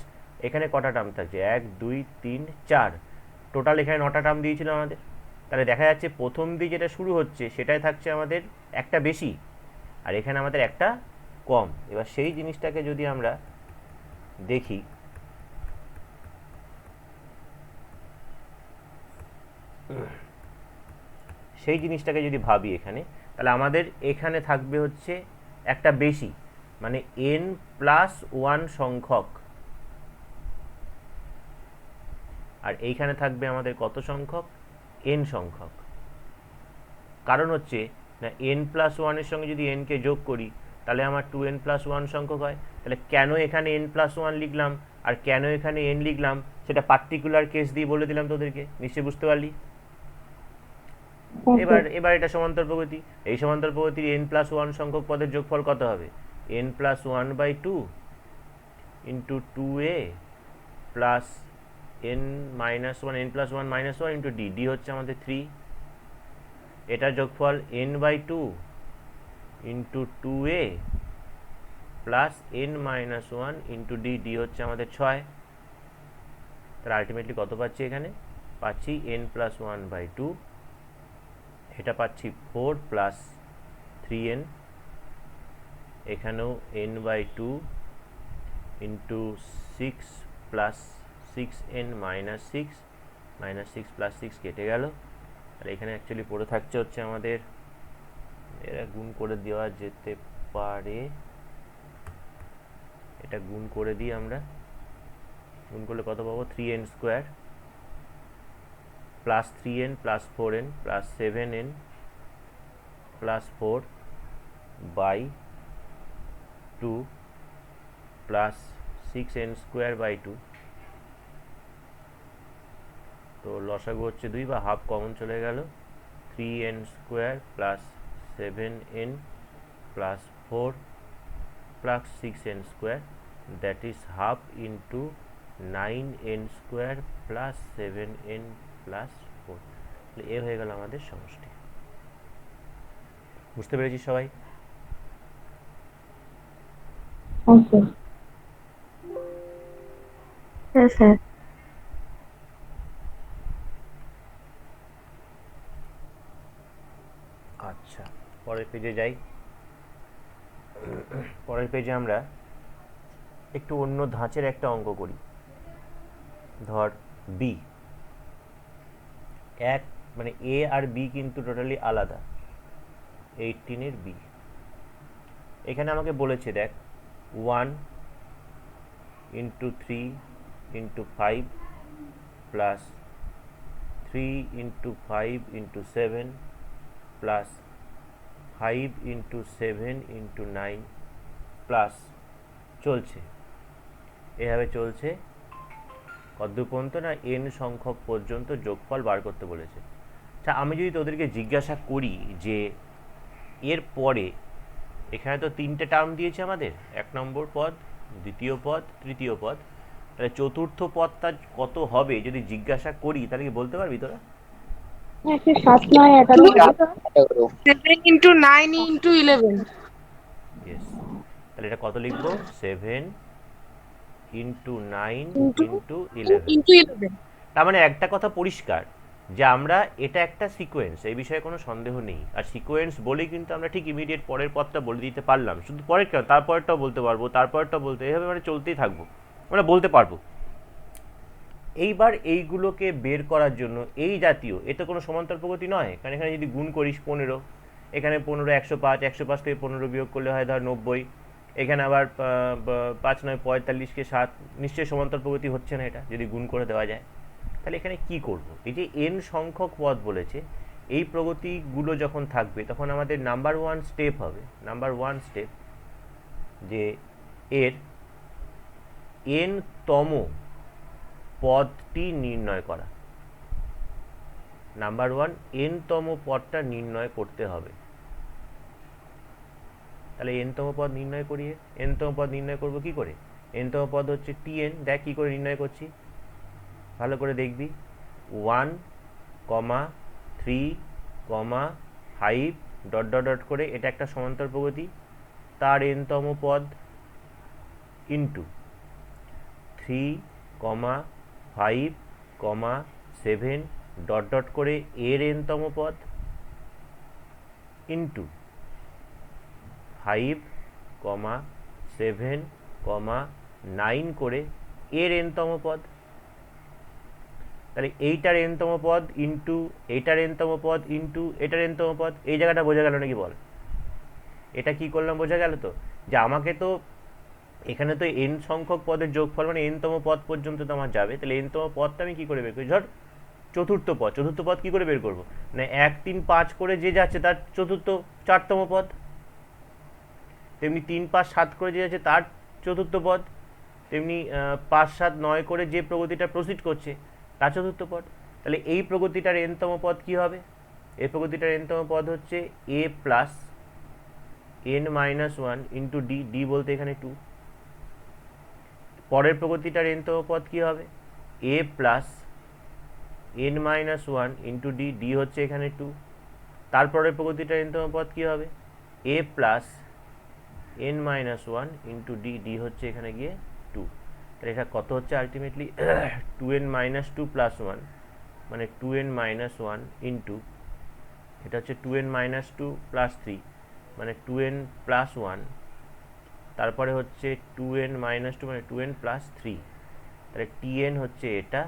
এখানে কটা টার্ম থাকছে? 1, 2, 3, 4, টোটাল এখানে 9টা টার্ম দিয়েছিল আমাদের। তাহলে দেখা যাচ্ছে প্রথম দিয়ে যেটা শুরু হচ্ছে সেটাই থাকছে আমাদের একটা বেশি, আর এখানে আমাদের একটা কম। এবার সেই জিনিসটাকে যদি আমরা দেখি, সেই জিনিসটাকে যদি ভাবি এখানে, তাহলে আমাদের এখানে থাকবে হচ্ছে একটা বেশি, মানে n প্লাস 1 সংখ্যক, আর এইখানে থাকবে আমাদের কত সংখ্যক? n সংখ্যক। কারণ হচ্ছে না n প্লাস 1-এর সঙ্গে যদি n কে যোগ করি তাহলে আমার 2n প্লাস 1 সংখ্যক হয়। তাহলে কেন এখানে n প্লাস 1 লিখলাম আর কেন এখানে n লিখলাম সেটা পার্টিকুলার কেস দিয়ে বলে দিলাম তোদেরকে, নিশ্চয়ই বুঝতে পারলি। এবার এটা সমান্তর প্রগতি। এই সমান্তর প্রগতির n প্লাস 1 সংখ্যক পদের যোগফল কত হবে? n plus 1/2 into 2a plus n minus 1, n plus 1 minus 1 into d, d হচ্ছে আমাদের 3। এটার যোগফল n/2 into 2a plus n minus 1 into d, d হচ্ছে আমাদের 6। তাহলে আলটিমেটলি কত পাচ্ছি এখানে? পাচ্ছি n প্লাস 1/2, এটা পাচ্ছি 4 প্লাস 3n, এখানেও n/2 into 6 plus 6n minus 6, minus 6 plus 6 কেটে গেল। আর এখানে অ্যাকচুয়ালি পড়ে থাকছে হচ্ছে আমাদের, এরা গুণ করে দেওয়া যেতে পারে এটা গুণ করে দিই আমরা, গুণ করলে কত পাবো 3n square plus 3n plus 4n plus 7n plus 4 by 2 plus 6n square by 2। তো লসাগু হচ্ছে 2 বা হাফ কমন চলে গেল, 3n square plus 7n plus 4 plus 6n square, that is half into 9n square plus 7n plus 4। এ হয়ে গেল আমাদের সমষ্টি। বুঝতে পেরেছি সবাই? ওকে হ্যাঁ স্যার। আচ্ছা, পরের পেজে যাই। পরের পেজে আমরা একটু অন্য ধাঁচের একটা অঙ্ক করি। ধর বি, এক মানে এ আর বি কিন্তু টোটালি আলাদা, 18 বি। এখানে আমাকে বলেছে দেখ 1 into 3 into 5 plus 3 into 5 into 7 plus 5 into 7 into 9 plus চলছে, এভাবে চলছে কতদূর পর্যন্ত না n সংখ্যক পর্যন্ত যোগফল বার করতে বলেছে। আচ্ছা, আমি যদি তোদেরকে জিজ্ঞাসা করি যে এর পরে এখানে তো 3টে টার্ম দিয়েছে আমাদের, 1 নম্বর পদ, দ্বিতীয় পদ, তৃতীয় পদ, তাহলে চতুর্থ পদটা কত হবে যদি জিজ্ঞাসা করি, তাহলে কি বলতে পারবি তোরা? 7 9 11 7 into 9 into 11। ইয়েস, তাহলে এটা কত লিখবো? 7 ইন্টু 9 ইন্টু 11। into 11। তার মানে একটা কথা পরিষ্কার যে আমরা এটা একটা সিকোয়েন্স, এই বিষয়ে কোনো সন্দেহ নেই। আর সিকোয়েন্স বলেই কিন্তু আমরা ঠিক ইমিডিয়েট পরের পদটা বলে দিতে পারলাম। শুধু পরের কেন, তারপরেরটাও বলতে পারবো, তারপরেরটাও বলতে, এইভাবে মানে চলতেই থাকবো, আমরা বলতে পারবো। এইবার এইগুলোকে বের করার জন্য এই জাতীয়, এ তো কোনো সমান্তর প্রগতি নয়, কারণ এখানে যদি গুণ করিস 15, এখানে 15 105, 105 থেকে 15 বিয়োগ করলে হয় ধর 90, এখানে আবার 5 9 45 কে 7, নিশ্চয়ই সমান্তর প্রগতি হচ্ছে না এটা যদি গুণ করে দেওয়া যায়। তাহলে এখানে কি করব? এই যে n সংখ্যক পদ বলেছে, এই প্রগতিগুলো যখন থাকবে তখন আমাদের নাম্বার 1 স্টেপ হবে, নাম্বার 1 স্টেপ যে এর n তম পদটি নির্ণয় করা। নাম্বার 1 n তম পদটা নির্ণয় করতে হবে। তাহলে n তম পদ নির্ণয় করি, n তম পদ নির্ণয় করব কি করে? n তম পদ হচ্ছে tn, দেখ কি করে নির্ণয় করছি, ভালো করে দেখবি। 1, 3, 5 ডট ডট ডট করে, এটা একটা সমান্তর প্রগতি, তার n তম পদ ইন্টু 3, 5, 7 ডট ডট করে এর n তম পদ ইন্টু 5, 7, 9 করে এর n তম পদ। তাহলে এইটার n তম পদ ইন্টু এইটার n তম পদ ইন্টু এটার n তম পদ। এই জায়গাটা বোঝা গেল নাকি বল? এটা কি করলাম বোঝা গেল তো, যে আমাকে তো এখানে তো n সংখ্যক পদের যোগফল মানে n তম পদ পর্যন্ত তো আমার যাবে, তাহলে n তম পদটা আমি কি করে বের করি? ধর চতুর্থ পদ, চতুর্থ পদ কি করে বের করবো? না 1 3 5 করে যে যাচ্ছে তার চতুর্থ 4তম পদ, তেমনি 3 5 7 করে যে যাচ্ছে তার চতুর্থ পদ, তেমনি 5 7 9 করে যে প্রগতিটা প্রসিড করছে তার চতুর্থ পদ। তাহলে এই প্রগতিটার n তম পদ কি হবে? এই প্রগতিটার n তম পদ হচ্ছে a plus n minus 1 into D, D বলতে এখানে 2। পরের প্রগতিটার n তম পদ কি হবে? a plus n minus 1 into D, D হচ্ছে এখানে 2। তারপরের প্রগতিটার n তম পদ কি হবে? a plus n minus 1 into D, D হচ্ছে এখানে গিয়ে 2। তাহলে এটা কত হচ্ছে আলটিমেটলি? 2n মাইনাস 2 প্লাস 1 মানে 2n মাইনাস 1 ইন্টু, এটা হচ্ছে 2n মাইনাস 2 প্লাস 3 মানে 2n প্লাস 1, তারপরে হচ্ছে 2n মাইনাস 2 মানে 2n প্লাস 3। তাহলে tn হচ্ছে এটা।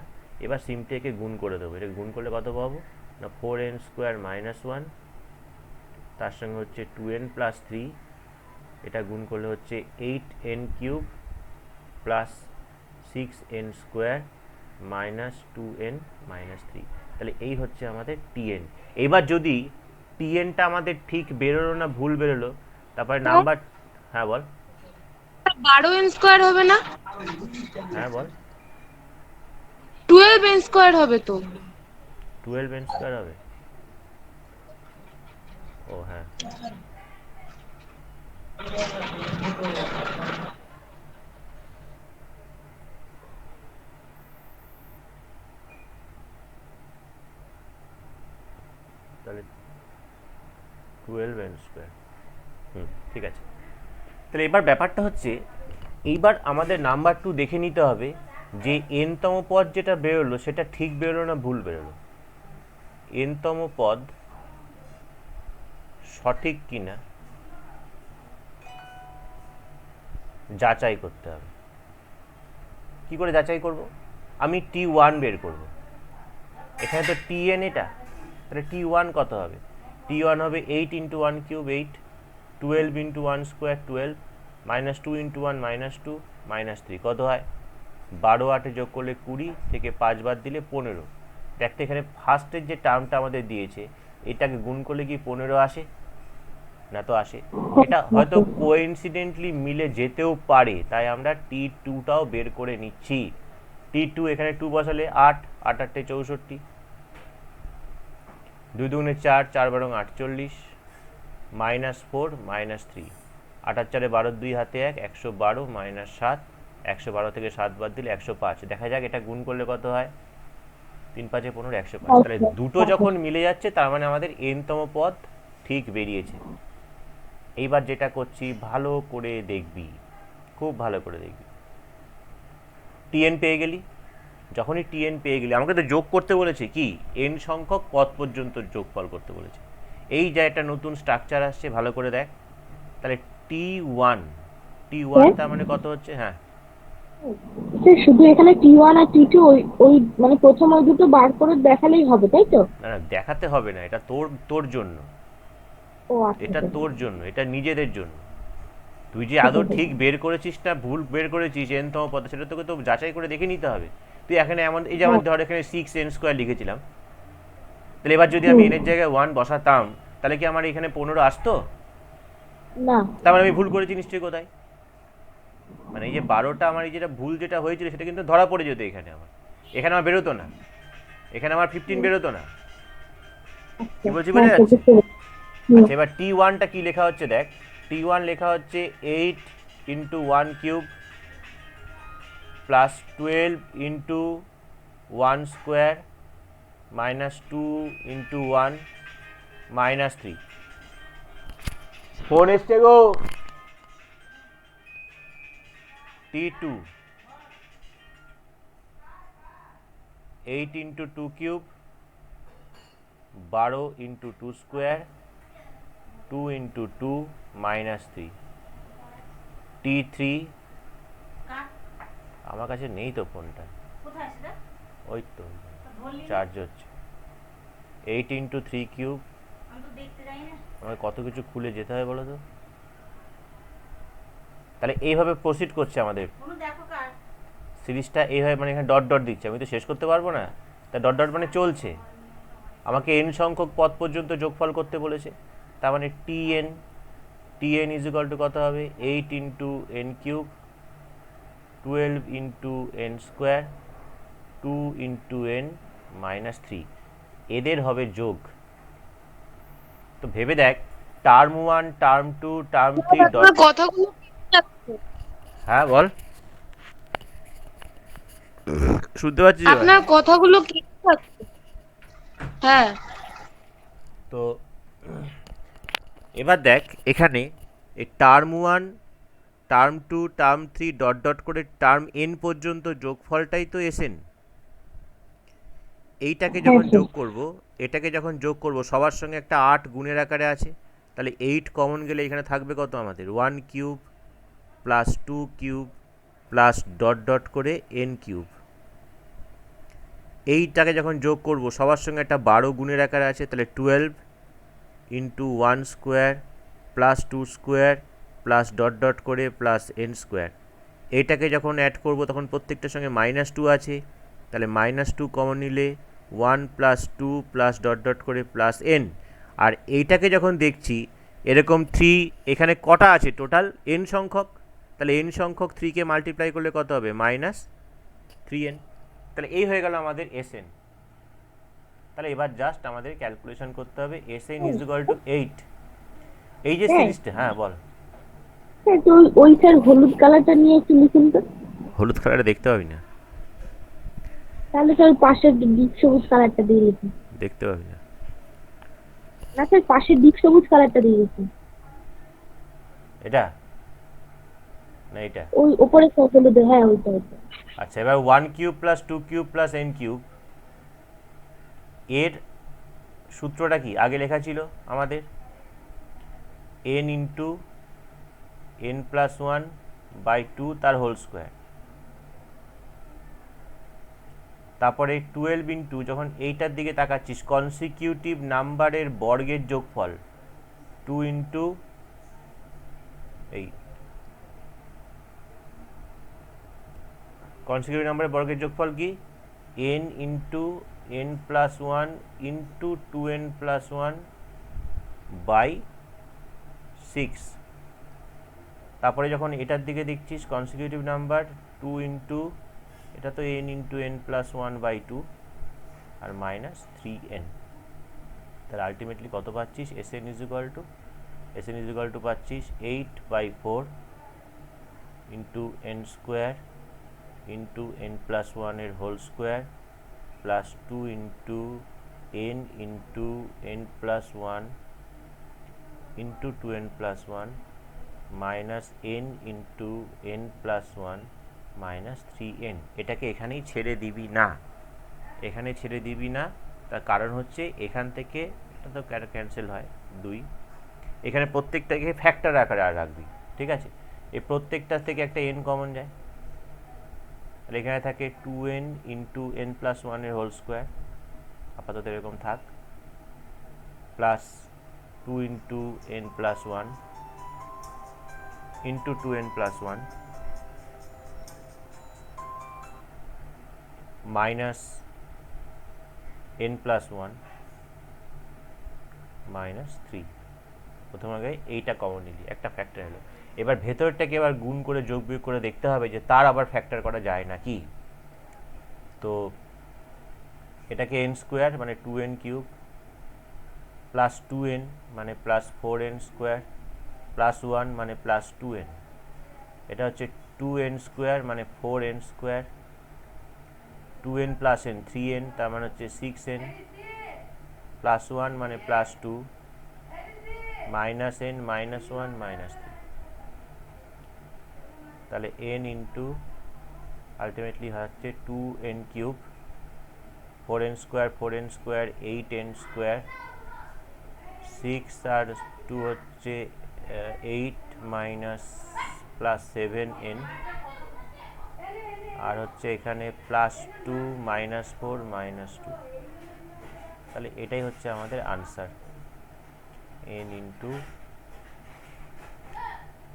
এবার সিমটাকে গুণ করে দেবো, এটা গুণ করলে কত পাবো না 4n স্কোয়ার মাইনাস 1, তার সঙ্গে হচ্ছে 2n প্লাস 3, এটা গুণ করলে হচ্ছে 8n cube plus 6n square minus 2n minus 3। তাহলে এই হচ্ছে আমাদের টিএন। এবার যদি টিএনটা আমাদের ঠিক বেরোলো না ভুল বেরোলো, তারপরে নাম্বার, হ্যাঁ বল, 12n স্কোয়ার হবে না? হ্যাঁ বল, 12n স্কোয়ার হবে তো। 12n স্কোয়ার হবে, ও হ্যাঁ, তাহলে 12n স্কোয়ার, ঠিক আছে। তাহলে এবার ব্যাপারটা হচ্ছে, এইবার আমাদের নাম্বার 2 দেখে নিতে হবে যে এনতম পদ যেটা বেরোলো সেটা ঠিক বেরোলো না ভুল বেরোলো। এনতম পদ সঠিক কিনা যাচাই করতে হবে। কি করে যাচাই করব? আমি T1 বের করব। এখানে তো Tn, এটা তাহলে T1 কত হবে? T1 হবে 8 into 1 cube 8, 12 into 1 square 12, minus 2 into 1 minus 2 minus 3, কত হয়? 12 8 যোগ করলে 20, থেকে 5 বাদ দিলে 15। দেখতে এখানে ফার্স্টের যে টার্মটা আমাদের দিয়েছে এটাকে গুণ করলে কি 15 আসে? না তো আসে। এটা হয়তো কোইন্সিডেন্টলি মিলে যেতেও পারে, তাই আমরা T2টাও বের করে নিচ্ছি। T2 এখানে 2 বসালে 8, 8 8 64, 2 দুগুণে 4, 4 বারং 48, মাইনাস 4 মাইনাস 3, 8 আর 4 12, 2 হাতে 1, 112 মাইনাস 7, 112 থেকে 7 বাদ দিলে 105। দেখা যাক এটা গুণ করলে কত হয়। 3 5 15, 105। তাহলে দুটো যখন মিলে যাচ্ছে তার মানে আমাদের এনতম পদ ঠিক বেরিয়েছে। এইবার যেটা করছি ভালো করে দেখবি, খুব ভালো করে দেখবি। টিএন পেয়ে গেলি। যখনই টিএন পেয়ে গেলি, আমাকে তো যোগ করতে বলেছে, কি এন সংখ্যক পদ পর্যন্ত যোগফল করতে বলেছে। এই যে একটা নতুন স্ট্রাকচার আসছে, ভালো করে দেখ। তাহলে T1 তার মানে কত হচ্ছে? হ্যাঁ শুধু এখানে T1 আর T2 ওই মানে প্রথম ওই দুটো বার করে দেখালেই হবে, তাই তো? না না, দেখাতে হবে না, এটা তোর জন্য, ও আচ্ছা, এটা তোর জন্য, এটা নিজেদের জন্য। তুই যে আদৌ ঠিক বের করেছিস না ভুল বের করেছিস এনতম পদ, সেটা তোকে তো যাচাই করে দেখে নিতে হবে। তুই এখানে এমন, এই যেমন ধর এখানে 6n স্কোয়ার লিখেছিলাম, তাহলে এবার যদি আমি এনের জায়গায় 1 বসাতাম তাহলে কি আমার এখানে 15 আসতো? না। তার মানে আমি ভুল করেছি নিশ্চয়ই কোথায়। মানে এই যে 12টা আমার এই যেটা ভুল যেটা হয়েছিল সেটা কিন্তু ধরা পড়ে যেত এখানে আমার, এখানে আমার বেরোতো না, এখানে আমার 15 বেরোতো না। কি বলছি বোঝা যাচ্ছে? আচ্ছা, এবার T1টা কি লেখা হচ্ছে দেখ। T1 লেখা হচ্ছে 8 into 1 cube plus 12 into 1 square minus 2 into 1 minus 3। Phone এসছে গো। T2 8 into 2 cube 12 into 2 square 2 into 2 minus 3। T3 আমার কাছে নেই তো ফোনটা, ওই তো চার্জ হচ্ছে। 8 ইন্টু 3 কিউব, আমার কত কিছু খুলে যেতে হয় বলো তো। তাহলে এইভাবে প্রসিড করছে আমাদের সিরিজটা, এইভাবে মানে এখানে ডট ডট দিচ্ছে, আমি তো শেষ করতে পারবো না, তা ডট ডট মানে চলছে। আমাকে এন সংখ্যক পদ পর্যন্ত যোগফল করতে বলেছে, তার মানে টিএন ইজ ইকুয়াল টু কত হবে? 8 into N cube 12 into N square 2 into N minus 3, এদের হবে যোগ। তো ভেবে দেখ, টার্ম 1 টার্ম 2 টার্ম 3 ডট, কথাগুলো হ্যাঁ বল, শুনতে পাচ্ছিস? আপনার কথাগুলো কি হচ্ছে? হ্যাঁ, তো এবার দেখ এখানে এই term 1 term 2 term 3 dot dot করে টার্ম এন পর্যন্ত যোগফলটাই তো এসেন। এইটাকে যখন যোগ করব, এটাকে যখন যোগ করব, সবার সঙ্গে একটা 8 গুণের আকারে আছে, তাহলে 8 কমন গেলে এখানে থাকবে কত আমাদের? 1 cube plus 2 cube plus dot dot করে এন কিউব। এইটাকে যখন যোগ করব, সবার সঙ্গে একটা 12 গুণের আকারে আছে, তাহলে 12 into 1 square plus 2 square plus dot dot করে প্লাস এন স্কোয়ার। এটাকে যখন অ্যাড করব তখন প্রত্যেকটার সঙ্গে -2 আছে, তাহলে -2 কমন নিলে 1 + 2 প্লাস ডট ডট করে প্লাস n। আর এইটাকে যখন দেখছি এরকম 3 এখানে কটা আছে টোটাল n সংখ্যক, তাহলে n সংখ্যক 3কে মাল্টিপ্লাই করলে কত হবে -3n। তাহলে এই হয়ে গেল আমাদের Sn। তাহলে এবার জাস্ট আমাদের ক্যালকুলেশন করতে হবে Sn = 8। এই যে সিরিজটা, হ্যাঁ বল। স্যার তো ওই স্যার হলুদ কালারটা নিয়ে একটু লিখুন তো। হলুদ কালারটা দেখতে পাবি না, তাহলে স্যার পাশের ডিপ সবুজ কালারটা দিয়ে লিখুন। দেখতে পাবি না। না স্যার পাশের ডিপ সবুজ কালারটা দিয়ে লিখুন। এটা না এটা? ওই উপরে স্যার হলুদ, হ্যাঁ ওইটা ওইটা। আচ্ছা, এবার 1³ + 2³ + n³ এর সূত্রটা কি আগে লেখা ছিল আমাদের? n × n + 1/2 তার হোল স্কোয়ার। তারপরে 12 × যখন এইটার দিকে তাকাচ্ছিস কনসিকিউটিভ নাম্বারের বর্গের যোগফল 2 × এই কনসিকিউটিভ নাম্বারের বর্গের যোগফল কি? n × n + 1 × 2n + 1/6। তারপরে যখন এটার দিকে দেখছিস কনসিকিউটিভ নাম্বার 2 × এটা তো n × n + 1/2 আর -3n। তাহলে আলটিমেটলি কত পাচ্ছিস? Sn = পাচ্ছিস 8/4 × n² × n + 1 এর whole square plus 2 × n × n + 1 × 2n + 1 minus n × n + 1 -3n। এটাকে এখানেই ছেড়ে দিবি না, এখানে ছেড়ে দিবি না। তার কারণ হচ্ছে এখান থেকে এটা তো ক্যান্সেল হয় 2, এখানে প্রত্যেকটাকে ফ্যাক্টর আকারে রাখবি, ঠিক আছে? এই প্রত্যেকটা থেকে একটা n কমন যায়, আর এখানে থাকে 2n × n + 1 এর হোল স্কোয়ার, আপাতত এরকম থাক, plus 2 × n + 1 × 2n + 1 minus n + 1 -3। প্রথম আগে এইটা কমন নিলি, একটা ফ্যাক্টর এলো। এবার ভেতরটাকে এবার গুণ করে যোগ বিয়োগ করে দেখতে হবে যে তার আবার ফ্যাক্টর করা যায় নাকি। তো এটাকে n² মানে 2n³ প্লাস 2n মানে প্লাস 4n² প্লাস 1 মানে প্লাস 2n। এটা হচ্ছে 2n² মানে 4n², 2n + n 3n তার মানে হচ্ছে 6n, প্লাস 1 মানে প্লাস 2, মাইনাস n -1 -3। তাহলে n ইন্টু আলটিমেটলি হচ্ছে 2n³ 4n² 8n², 6 আর 2 হচ্ছে 8 মাইনাস প্লাস 7n, আর হচ্ছে এখানে +2 -4 -2। তাহলে এটাই হচ্ছে আমাদের আনসার n ইন্টু।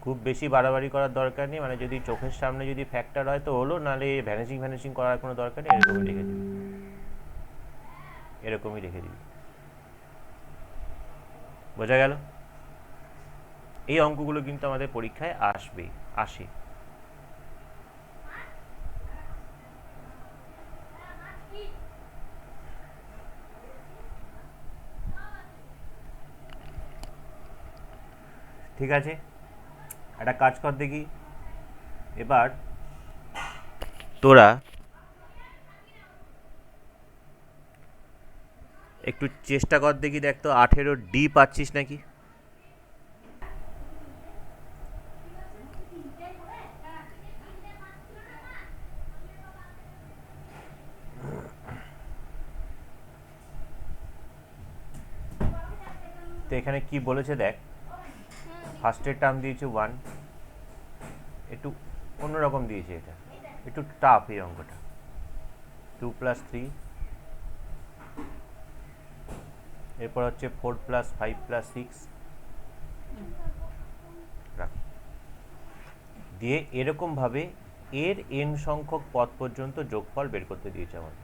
খুব বেশি বাড়াবাড়ি করার দরকার নেই, মানে যদি চোখের সামনে যদি ফ্যাক্টর হয় তো হলো, নাহলে ভ্যানিশিং করার কোনো দরকার নেই, এরকমই রেখে দিবি, এরকমই রেখে দিবি। বোঝা গেল? এই অঙ্কগুলো কিন্তু আমাদের পরীক্ষায় আসে। ঠিক আছে, একটা কাজ কর দেখি, এবার তোরা একটু চেষ্টা কর দেখি, দেখ তো 18D পাচ্ছিস নাকি। তো এখানে কি বলেছে দেখ, ফার্স্টের টার্ম দিয়েছে 1, একটু অন্যরকম দিয়েছে, এটা একটু টাফ এই অঙ্কটা। 2 + 3, এরপর হচ্ছে 4 + 5 + 6 দিয়ে এরকম ভাবে এর n সংখ্যক পদ পর্যন্ত যোগফল বের করতে দিয়েছে আমাদের।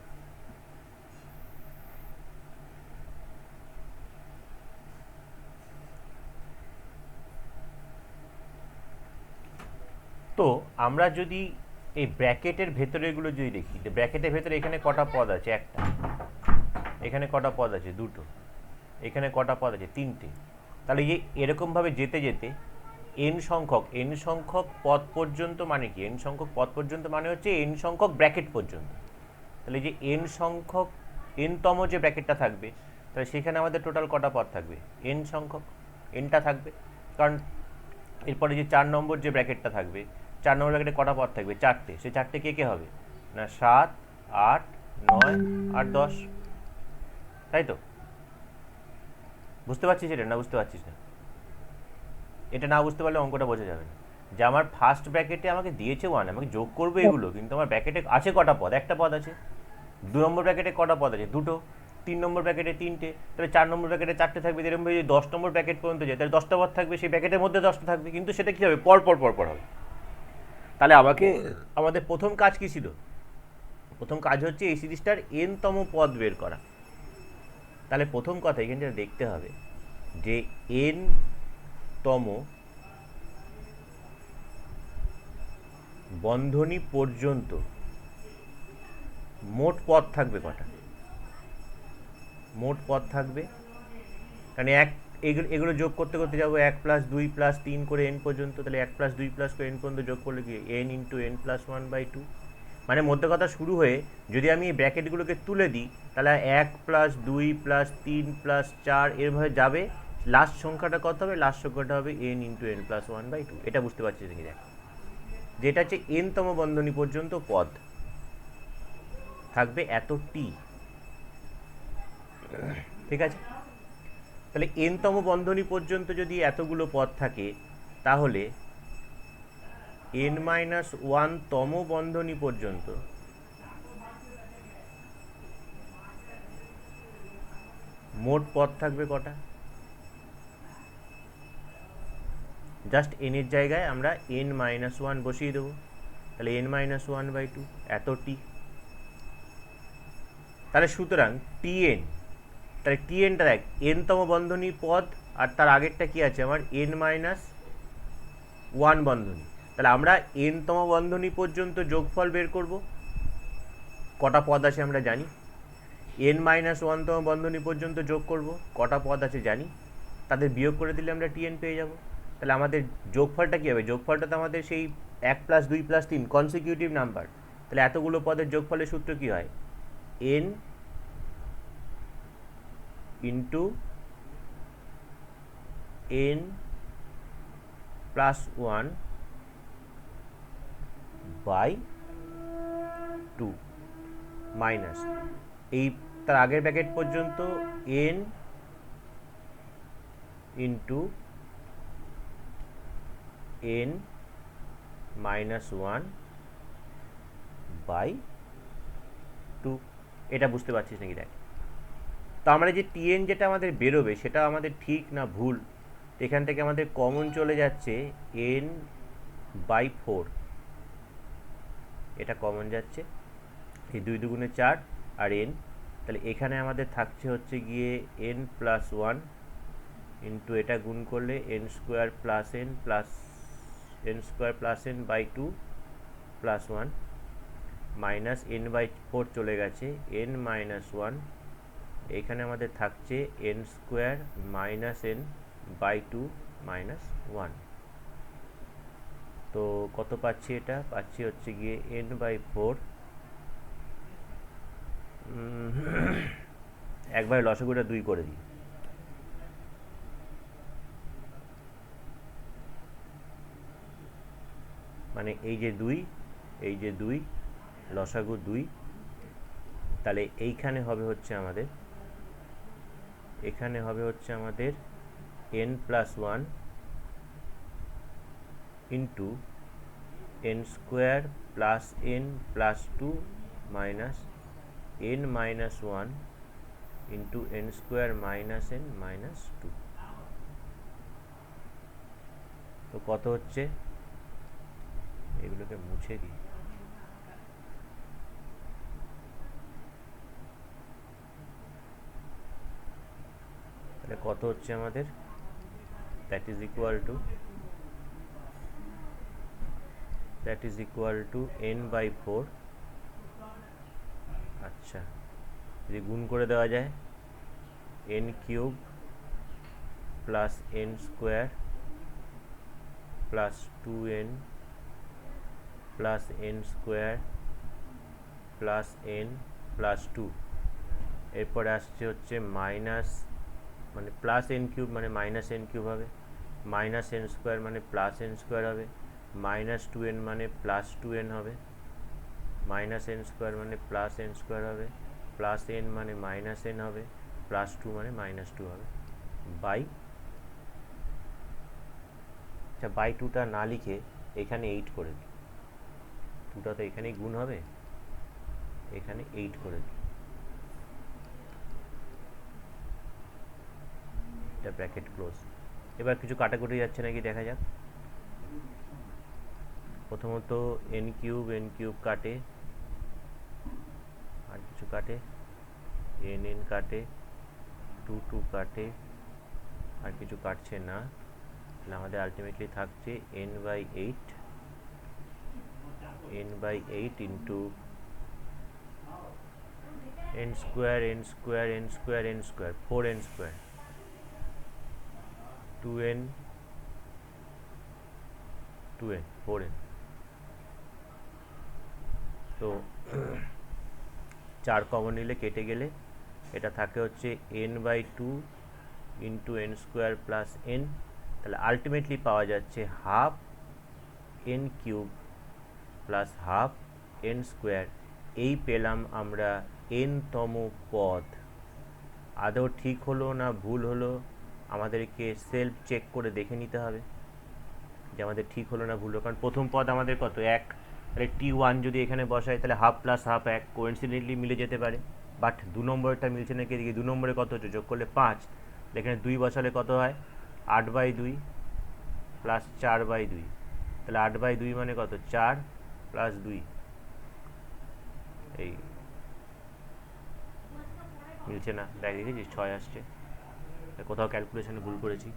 তো আমরা যদি এই ব্র্যাকেটের ভেতরেগুলো যদি দেখি, ব্র্যাকেটের ভেতরে এখানে কটা পদ আছে? একটা। এখানে কটা পদ আছে? দুটো। এখানে কটা পদ আছে? তিনটে। তাহলে এরকমভাবে যেতে যেতে n সংখ্যক পদ পর্যন্ত মানে কি? n সংখ্যক পদ পর্যন্ত মানে হচ্ছে n সংখ্যক ব্র্যাকেট পর্যন্ত। তাহলে যে n সংখ্যক n-তম যে ব্র্যাকেটটা থাকবে, তাহলে সেখানে আমাদের টোটাল কটা পদ থাকবে? n সংখ্যক, nটা থাকবে। কারণ এরপরে যে 4 নম্বর যে ব্র্যাকেটটা থাকবে, 4 নম্বর ব্র্যাকেটে কটা পদ থাকবে? 4টে। সেই 4টে কে হবে? না 7, 8, 9 আর 10, তাই তো? বুঝতে পারছিস এটা না বুঝতে পারছিস না? এটা না বুঝতে পারলে অঙ্কটা বোঝা যাবে না। যে আমার ফার্স্ট ব্র্যাকেটে আমাকে দিয়েছে 1, আমাকে যোগ করবে এগুলো, কিন্তু আমার ব্র্যাকেটে আছে কটা পদ? একটা পদ আছে। 2 নম্বর ব্র্যাকেটে কটা পদ আছে? দুটো। 3 নম্বর ব্র্যাকেটে 3টে। তাহলে 4 নম্বর ব্র্যাকেটে 4টে থাকবে। এরকমভাবে যদি 10 নম্বর ব্র্যাকেট পর্যন্ত যায়, তাহলে 10টা পদ থাকবে, সেই ব্র্যাকেটের মধ্যে 10টা থাকবে, কিন্তু সেটা কী হবে? পর হবে। তাহলে আমাদের প্রথম কাজ কী ছিল? প্রথম কাজ হচ্ছে এই সিরিজটার n-তম পদ বের করা। তাহলে প্রথম কথা এখানে যেটা দেখতে হবে যে n-তম বন্ধনী পর্যন্ত মোট পদ থাকবে কটা? মোট পদ থাকবে, কারণ এগুলো যোগ করতে করতে যাবো 1 + 2 + 3 করে n পর্যন্ত। তাহলে 1 + 2 + করে n পর্যন্ত যোগ করলে কি? n × n + 1/2। মানে মধ্যে কথা শুরু হয়ে যদি আমি এই ব্র্যাকেটগুলোকে তুলে দিই, তাহলে 1 + 2 + 3 + 4 এরভাবে যাবে। লাস্ট সংখ্যাটা কত হবে? লাস্ট সংখ্যাটা হবে n × n + 1/2। এটা বুঝতে পারছিস নাকি? দেখ, যেটা হচ্ছে n-তম বন্ধনী পর্যন্ত পদ থাকবে এত টি, ঠিক আছে? তাহলে n-তম বন্ধনী পর্যন্ত যদি এতগুলো পদ থাকে, তাহলে n-1তম বন্ধনী পর্যন্ত মোট পদ থাকবে কটা? জাস্ট n এর জায়গায় আমরা n-1 বসিয়ে দেবো। তাহলে n-1/2 এত টি। তাহলে সুতরাং tn, তাহলে tnটা দেখ, n-তম বন্ধনী পদ, আর তার আগেরটা কি আছে আমার? n-1 বন্ধনী। তাহলে আমরা n-তম বন্ধনী পর্যন্ত যোগফল বের করব। কটা পদ আছে আমরা জানি। n-1তম বন্ধনী পর্যন্ত যোগ করব, কটা পদ আছে জানি। তাদের বিয়োগ করে দিলে আমরা tn পেয়ে যাব। তাহলে আমাদের যোগফলটা কী হবে? যোগফলটা তো আমাদের সেই 1 + 2 + 3 কনসিকিউটিভ নাম্বার। তাহলে এতগুলো পদের যোগফলের সূত্র কী হয়? n × n + 1/2 মাইনাস এই তার আগের ব্র্যাকেট পর্যন্ত n × n-1/2। এটা বুঝতে পারছিস নাকি? দেখ, তো আমরা যে tn যেটা আমাদের বেরোবে সেটা আমাদের ঠিক না ভুল? এখান থেকে আমাদের কমন চলে যাচ্ছে n/4, এটা কমন যাচ্ছে, এই 2 × 4 আর n। তাহলে এখানে আমাদের থাকছে হচ্ছে গিয়ে n + 1 ইন্টু এটা গুণ করলে n² + n/2 + 1 মাইনাস n/4 চলে গেছে n-1। এখানে আমাদের থাকছে n² - n/2 - 1। তো কত পাচ্ছি? এটা পাচ্ছি হচ্ছে গিয়ে n/4। একবার লসাগুটা 2 করে দিই। মানে এই যে 2, এই যে 2, লসাগু 2। তাহলে এইখানে হবে হচ্ছে আমাদের, এখানে হবে হচ্ছে আমাদের n + 1 into n² + n+2 minus n-1 into n² - n-2। তো কত হচ্ছে? এগুলোকে মুছে দিই। কত হচ্ছে আমাদের, that is equal two n/4। আচ্ছা, যদি গুণ করে দেওয়া যায় n³ plus n² plus 2n plus n² plus n plus 2, এরপরে আসছে হচ্ছে মাইনাস, মানে প্লাস n³ মানে মাইনাস n³ হবে, মাইনাস n² মানে প্লাস n² হবে, মাইনাস 2n মানে প্লাস 2n হবে, মাইনাস n² মানে প্লাস n² হবে, প্লাস n মানে মাইনাস n হবে, প্লাস 2 মানে মাইনাস 2 হবে, বাই, আচ্ছা বাই 2টা না লিখে এখানে 8 করে দিই, 2টা তো এখানেই গুণ হবে, এখানে 8 করে দিই, এটা ব্র্যাকেট ক্লোজ। এবার কিছু কাটাকুটি যাচ্ছে নাকি দেখা যাক। প্রথমত n³ কাটে, আর কিছু কাটে, n কাটে, 2 কাটে, আর কিছু কাটছে না, তাহলে আমাদের আলটিমেটলি থাকছে n/8 into n², 4n², 2n 4n। তো 4 কমন নিলে কেটে গেলে এটা থাকে হচ্ছে n/2 into n² plus n, তাহলে আলটিমেটলি পাওয়া যাচ্ছে half n³ plus half n²। এই পেলাম আমরা n তম পদ। আদৌ ঠিক হলো না ভুল হলো আমাদেরকে সেলফ চেক করে দেখে নিতে হবে যে আমাদের ঠিক হলো না ভুল হলো, কারণ প্রথম পদ আমাদের কত 1, তাহলে t1 যদি এখানে বসাই তাহলে হাফ প্লাস হাফ 1 কোইন্সিডেন্টলি মিলে যেতে পারে, বাট 2 নম্বরটা মিলছে নাকি, এদিকে 2 নম্বরে কত হচ্ছে, যোগ করলে 5, এখানে 2 বসালে কত হয় 8/2 প্লাস 4/2, তাহলে 8/2 মানে কত 4 প্লাস 2, এই মিলছে না, দেখ দেখেছিস 6 আসছে, কোথাও ক্যালকুলেশনে ভুল করেছি।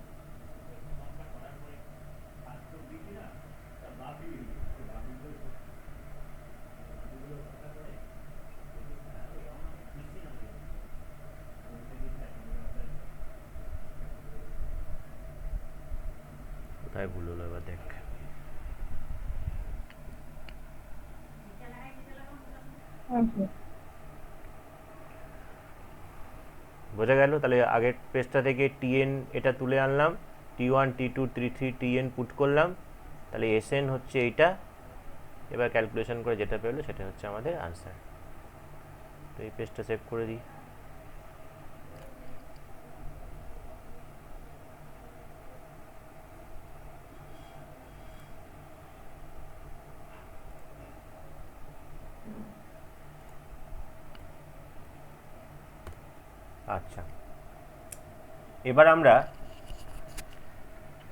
কোথায় ভুল হলো এবার দেখ, বোঝা গেল? তাহলে আগের পেজটা থেকে tn এটা তুলে আনলাম, t1 t2 t3 tn put করলাম, তাহলে sn হচ্ছে এইটা, এবার ক্যালকুলেশন করে যেটা পেলো সেটা হচ্ছে আমাদের আনসার। তো এই পেজটা সেভ করে দিই। আচ্ছা, এবার আমরা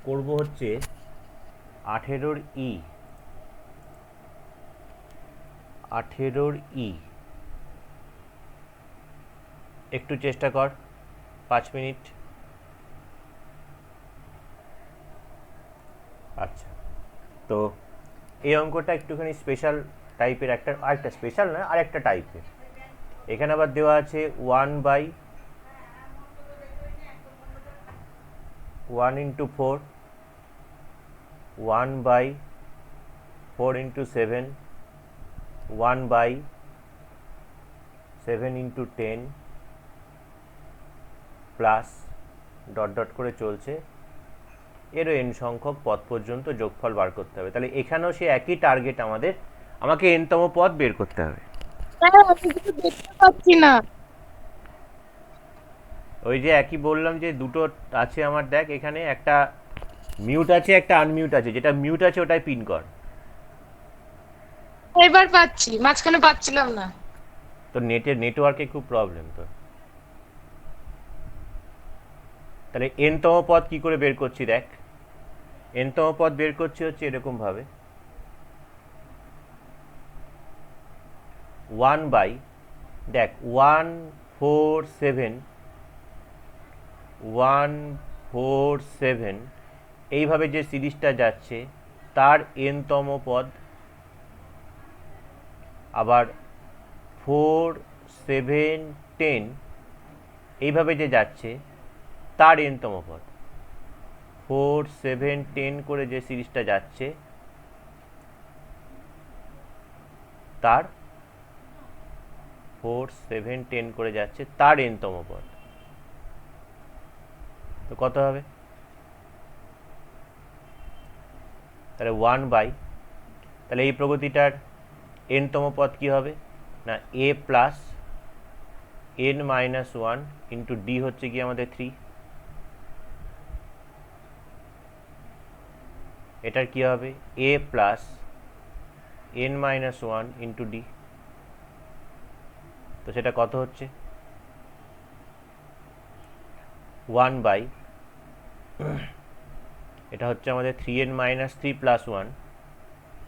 করব হচ্ছে 18 ই। একটু চেষ্টা কর, 5 মিনিট। আচ্ছা, তো এই অঙ্কটা একটুখানি স্পেশাল টাইপের, আরেকটা স্পেশাল না, আরেকটা টাইপের। এখানে আবার দেওয়া আছে 1/1 into 4, 1/4 into 7, 1/7 into 10 plus dot dot করে চলছে, এরও n সংখ্যক পদ পর্যন্ত যোগফল বার করতে হবে। তাহলে এখানেও সে একই টার্গেট, আমাকে n-তম পদ বের করতে হবে। দেখতে পাচ্ছি না, ওই যে একই বললাম যে দুটো আছে আমার, দেখ এখানে একটা মিউট আছে একটা আনমিউট আছে, যেটা মিউট আছে ওটাই পিন কর। এবার পাচ্ছি, মাঝখানে পাচ্ছিলাম না। তো নেটওয়ার্কে খুব প্রবলেম তো। তাহলে n-তম পদ কি করে বের করছি দেখ, n-তম পদ বের করছি হচ্ছে এরকম ভাবে, 1/, দেখ 1 4 7 1 4 7 এইভাবে যে সিরিজটা যাচ্ছে তার n-তম পদ, আবার 4 7 10 এইভাবে যে যাচ্ছে তার n-তম পদ। 4 7 10 করে যে সিরিজটা যাচ্ছে তার 4 7 10 করে যাচ্ছে তার n-তম পদ। তো কত হবে? তাহলে 1 বাই, তাহলে এই প্রগতিটার n-তম পদ কি হবে না a plus n minus 1 into D হচ্ছে কি আমাদের 3, এটার কি হবে a plus n minus 1 into D. তো সেটা কত হচ্ছে 1 বাই, এটা হচ্ছে আমাদের 3n মাইনাস 3 প্লাস 1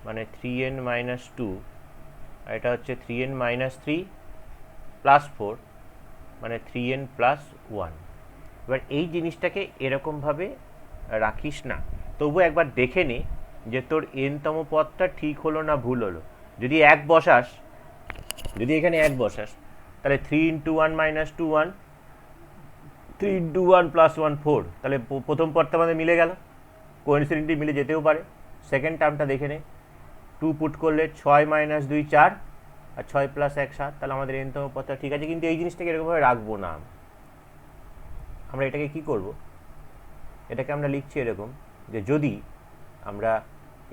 মানে 3n মাইনাস 2, আর এটা হচ্ছে 3n মাইনাস 3 প্লাস 4 মানে 3n প্লাস 1। এবার এই জিনিসটাকে এরকমভাবে রাখিস না, তবু একবার দেখে নে যে তোর n-তম পদটা ঠিক হলো না ভুল হলো। যদি এক বসাস, যদি এখানে এক বসাস তাহলে 3 ইন্টু 1 মাইনাস 2 1, 3 ইন্টু 1 প্লাস 1 4, তাহলে প্রথম পদটা আমাদের মিলে গেল, কোইন্সিডেন্টলি মিলে যেতেও পারে। সেকেন্ড টার্মটা দেখে নে, 2 পুট করলে 6 মাইনাস 2 4 আর 6 প্লাস 1 7, তাহলে আমাদের n-তম পদটা ঠিক আছে। কিন্তু এই জিনিসটাকে এরকমভাবে রাখবো না, আমরা এটাকে কি করব, এটাকে আমরা লিখছি এরকম যে যদি আমরা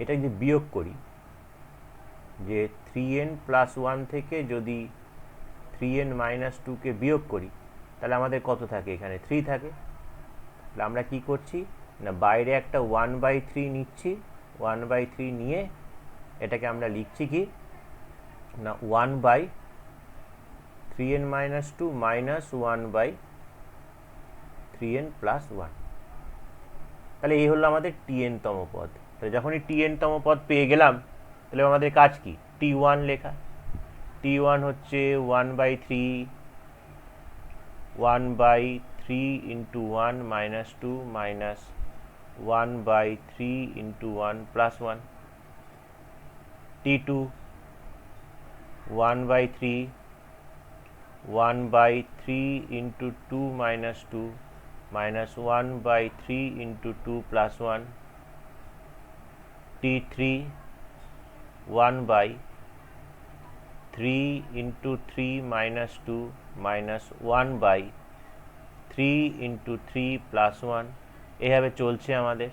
এটা যদি বিয়োগ করি, যে 3n প্লাস 1 থেকে যদি 3n মাইনাস 2কে বিয়োগ করি তাহলে আমাদের কত থাকে, এখানে 3 থাকে। তাহলে আমরা কি করছি না বাইরে একটা 1/3 নিচ্ছি, 1/3 নিয়ে এটাকে আমরা লিখছি কি না 1/3n minus 2 minus 1/3n plus 1। তাহলে এই হলো আমাদের tn-তম পদ। তাহলে যখনই tn-তম পদ পেয়ে গেলাম তাহলে আমাদের কাজ কি t1 লেখা। t1 হচ্ছে 1/3 into 1 minus 2 minus 1/3 into 1 plus 1। t2 1/3 into 2 minus 2 minus 1/3 into 2 plus 1, t3 1/3 into 3 minus 2 minus 1/3 into 3 plus 1, এইভাবে চলছে আমাদের।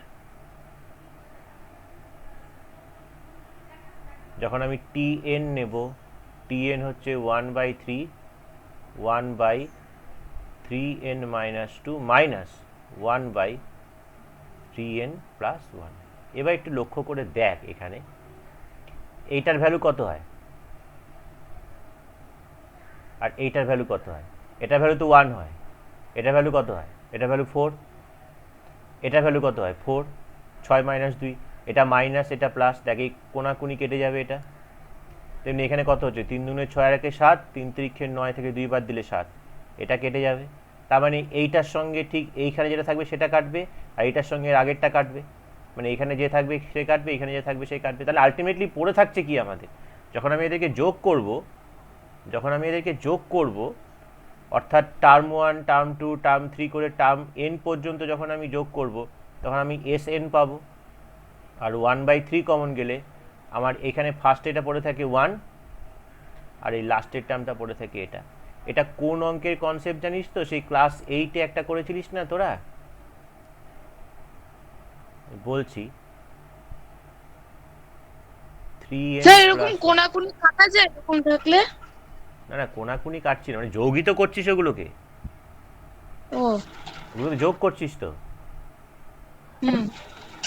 যখন আমি tn নেব, tn হচ্ছে 1/3 1/3n minus 2 minus 1/3n plus 1। এবার একটু লক্ষ্য করে দেখ এখানে এইটার ভ্যালু কত হয় আর এইটার ভ্যালু কত হয়। এটার ভ্যালু তো 1 হয়, এটার ভ্যালু কত হয়, এটার ভ্যালু 4, এটার ভ্যালু কত হয় 4, 6 মাইনাস 2, এটা মাইনাস এটা প্লাস, দেখে কোনাকুনি কেটে যাবে এটা। তেমনি এখানে কত হচ্ছে 3 দুগুণে 6 আর 1 7, 3 3 9 থেকে 2 বাদ দিলে 7, এটা কেটে যাবে। তার মানে এইটার সঙ্গে ঠিক এইখানে যেটা থাকবে সেটা কাটবে আর এইটার সঙ্গে আগেরটা কাটবে, মানে এখানে যে থাকবে সে কাটবে, এখানে যে থাকবে সে কাটবে। তাহলে আলটিমেটলি পড়ে থাকছে কি আমাদের, যখন আমি এদেরকে যোগ করব, অর্থাৎ টার্ম 1 টার্ম 2 টার্ম 3 করে টার্ম n পর্যন্ত যখন আমি যোগ করব তখন আমি sn পাবো। আর 1/3 কমন গেলে আমার এখানে ফার্স্ট এটা পড়ে থাকে 1 আর এই লাস্টের টার্মটা পড়ে থাকে এটা। এটা কোন অঙ্কের কনসেপ্ট জানিস তো, সেই ক্লাস 8-এ একটা করেছিলিস না তোরা, বলছি 3n স্যার এরকম কোনাকুনি কাটা যায় এরকম থাকলে? না না কোনাকুনি কাটছি না, মানে যোগই তো করছিস ওগুলোকে, ও ওগুলোকে যোগ করছিস তো, হুম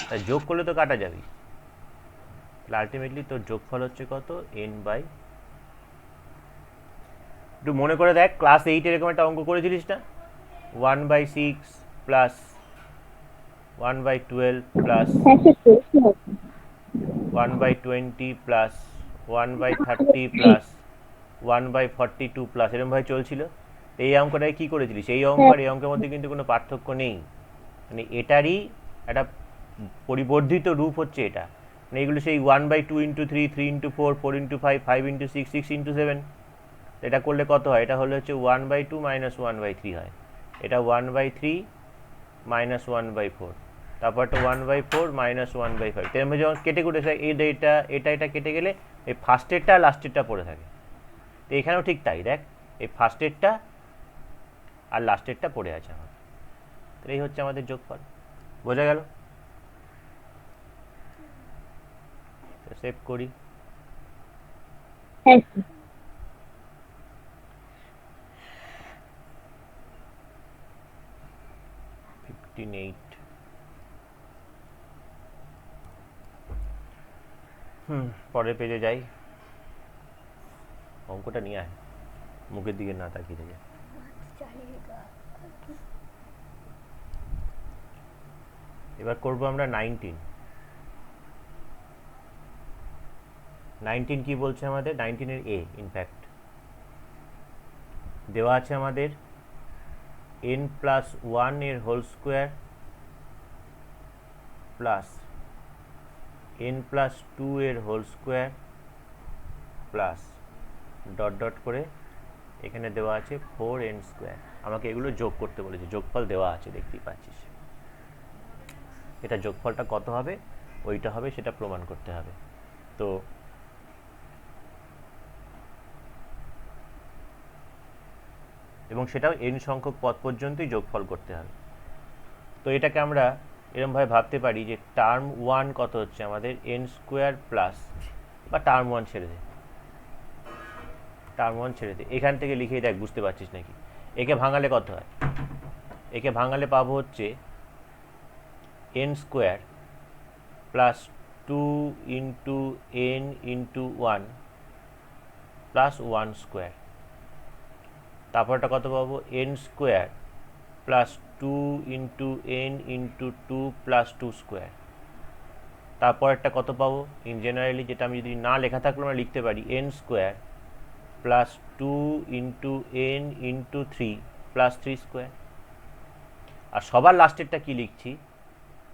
তাই যোগ করলে তো কাটা যাবে। তাহলে আলটিমেটলি তোর যোগফল হচ্ছে কত n বাই, একটু মনে করে দেখ ক্লাস 8 এরকম একটা অঙ্ক করেছিলিস না, 1/6 plus 1/12 plus 1/20 plus 1/30 plus 1/42 plus, এরকম ভাবে চলছিল। তো এই অঙ্কটায় কী করেছিলিস, এই অঙ্ক আর এই অঙ্কের মধ্যে কিন্তু কোনো পার্থক্য নেই, মানে এটারই একটা পরিবর্ধিত রূপ হচ্ছে এটা, মানে এগুলো সেই 1/2 × 3, 3 × 4, 4 × 5, 5 × 6, 6 × 7, এটা করলে কত হয়, এটা হলে হচ্ছে 1/2 - 1/3 হয়, এটা 1/3 - 1/4, তারপর একটা 1/4 - 1/5, তেমনি যখন কেটে কুটে এটা এটা এটা কেটে গেলে এই ফার্স্টেরটা আর লাস্টেরটা পড়ে থাকে। তো এখানেও ঠিক তাই, দেখ এই ফার্স্টেরটা আর লাস্টেরটা পড়ে আছে আমার। তো এই হচ্ছে আমাদের যোগফল, বোঝা গেল? সেভ করি। হ্যাঁ স্যার। 58। পরের পেজে যাই, অঙ্কটা নিয়ে আয়, মুখের দিকে না তাকিয়ে থেকে। এবার করব আমরা 19। 19 কি বলছে আমাদের, 19 এর এ ইনফ্যাক্ট দেওয়া আছে আমাদের n+1 এর হোল স্কোয়ার প্লাস n+2 এর whole square plus dot dot করে এখানে দেওয়া আছে 4n স্কোয়ার। আমাকে এগুলো যোগ করতে বলেছে, যোগফল দেওয়া আছে দেখতেই পাচ্ছিস। এটা যোগফলটা কত হবে, ওইটা হবে, সেটা প্রমাণ করতে হবে। তো এবং সেটাও n সংখ্যক পদ পর্যন্তই যোগফল করতে হবে। তো এটাকে আমরা এরকমভাবে ভাবতে পারি যে টার্ম 1 কত হচ্ছে আমাদের n স্কোয়ার প্লাস, বা টার্ম 1 ছেড়ে দে, টার্ম 1 ছেড়ে দে, এখান থেকে লিখেই দেখ, বুঝতে পারছিস নাকি? একে ভাঙালে কত হয়, একে ভাঙালে পাবো হচ্ছে n square plus 2 × n × 1 plus 1 square, তারপরটা কত পাবো n square plus 2 × n × 2 plus 2 square, তারপর একটা কত পাবো ইন জেনারেলি, যেটা আমি যদি না লেখা থাকলে আমরা লিখতে পারি n square plus 2 × n × 3 plus 3 square. আর সবার লাস্টেরটা কি লিখছি,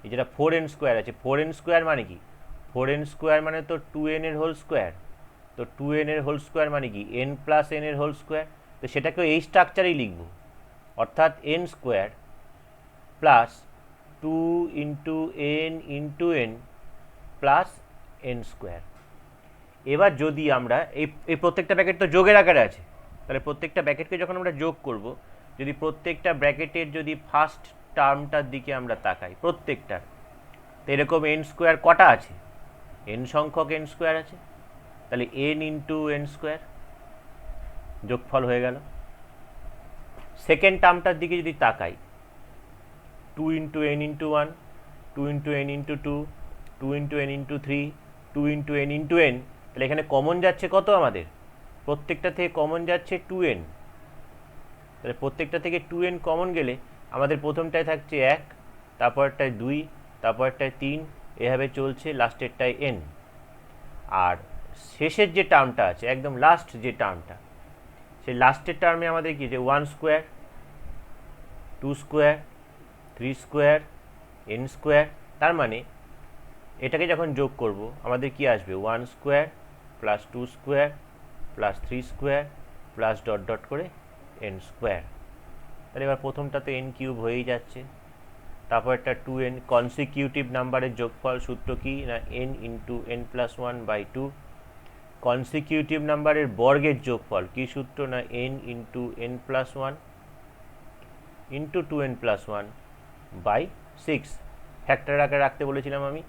এই যেটা 4n স্কোয়ার আছে, 4n স্কোয়ার মানে কি, 4n স্কোয়ার মানে তো 2n এর হোল স্কোয়ার, তো 2n এর হোল স্কোয়ার মানে কি n+n এর হোল স্কোয়ার, তো সেটাকেও এই স্ট্রাকচারেই লিখব, অর্থাৎ n square plus 2 × n × n plus n square. এবার যদি আমরা এই প্রত্যেকটা ব্র্যাকেট তো যোগের আকারে আছে, তাহলে প্রত্যেকটা ব্র্যাকেটকে যখন আমরা যোগ করব, যদি প্রত্যেকটা ব্র্যাকেটের যদি ফার্স্ট টার্মটার দিকে আমরা তাকাই প্রত্যেকটার, তো এরকম n স্কোয়ার কটা আছে, n সংখ্যক n স্কোয়ার আছে, তাহলে n × n স্কোয়ার যোগফল হয়ে গেল। সেকেন্ড টার্মটার দিকে যদি তাকাই, 2 × n × 1, 2 × n × 2, 2 × n × 3, 2 × n × n, তাহলে এখানে কমন যাচ্ছে কত আমাদের, প্রত্যেকটা থেকে কমন যাচ্ছে 2n, তাহলে প্রত্যেকটা থেকে 2n কমন গেলে আমাদের প্রথমটায় থাকছে 1, তারপরটায় 2, তারপরটায় 3, এভাবে চলছে, লাস্টেরটায় n। আর শেষের যে টার্মটা আছে, একদম লাস্ট যে টার্মটা, সেই লাস্টের টার্মে আমাদের কি যে 1 square, 2 square, 3 square, n square, তার মানে এটাকে যখন যোগ করব আমাদের কি আসবে 1 square plus 2 square plus 3 square plus dot dot করে n স্কোয়ার। তাহলে এবার প্রথমটা তো n কিউব হয়েই যাচ্ছে, তারপর একটা 2n কনসিকিউটিভ নাম্বারের যোগফল সূত্র কি না n × n+1/2, কনসিকিউটিভ নাম্বারের বর্গের যোগফল কি সূত্র না n × n+1 × 2n+1/6, ফ্যাক্টর আকারে রাখতে বলেছিলাম আমি,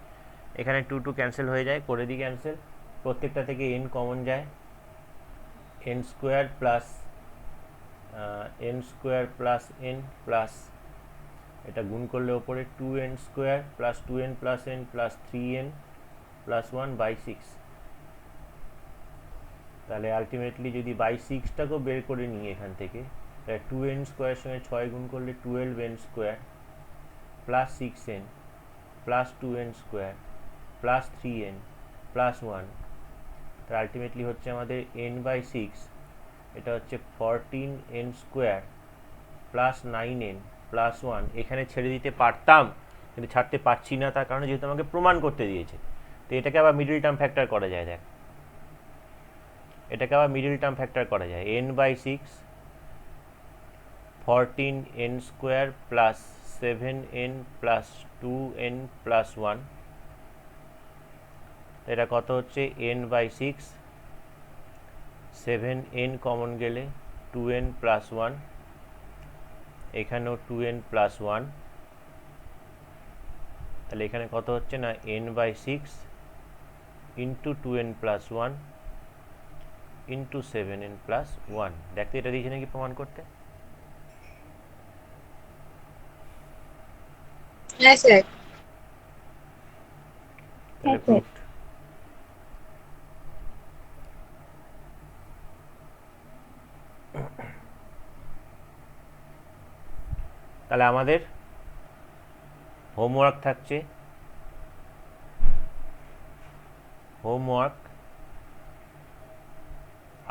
এখানে 2 2 ক্যান্সেল হয়ে যায়, করে দিই ক্যান্সেল, প্রত্যেকটা থেকে n কমন যায়, n square plus n plus এটা গুণ করলে ওপরে 2n square plus 2n plus n plus 3n plus 1/6, তাহলে আলটিমেটলি যদি 6টাকেও বের করে নিই এখান থেকে, তাহলে 2n স্কোয়ারের সঙ্গে 6 গুণ করলে 12n square plus 6n plus 2n square plus 3n plus 1, তাহলে আলটিমেটলি হচ্ছে আমাদের n/6 এটা হচ্ছে 14n² প্লাস 9n প্লাস 1। এখানে ছেড়ে দিতে পারতাম, কিন্তু ছাড়তে পারছি না, তার কারণে যেহেতু আমাকে প্রমাণ করতে দিয়েছে। তো এটাকে আবার মিডল টার্ম ফ্যাক্টর করা যায়। দেখ, এটাকে আবার মিডল টার্ম ফ্যাক্টর করা যায়। n/6 14n² plus 7n plus 2n plus 1। এটা কত হচ্ছে? n/6, 7n কমন গেলে 2n প্লাস 1, এখানেও 2n প্লাস 1। তাহলে এখানে কত হচ্ছে না n/6 into 2n plus 1 into 7n plus 1। দেখতে এটা দিয়েছে নাকি প্রমাণ করতে? হ্যাঁ স্যার। তাহলে হ্যাঁ, স্যার। proved। তাহলে আমাদের হোমওয়ার্ক থাকছে, হোমওয়ার্ক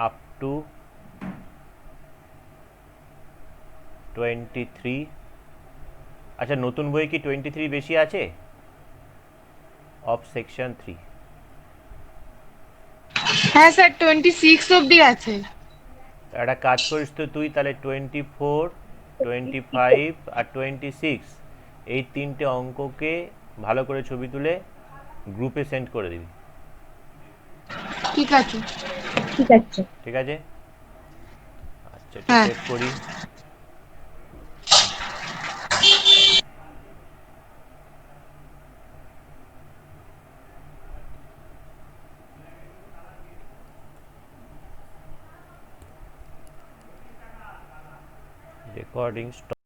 আপ টু 23। আচ্ছা, নতুন বই কি 23 বেশি আছে? Of section 3। হ্যাঁ স্যার, 26 অব্দি আছে। একটা কাজ করিস তো তুই, তাহলে 24, 25 আর 26 এই তিনটে অঙ্ককে ভালো করে ছবি তুলে গ্রুপে সেন্ড করে দিবি। ঠিক আছে। ঠিক আছে। ঠিক আছে? আচ্ছা, একটু হ্যাঁ। সেভ করি। Recording stop.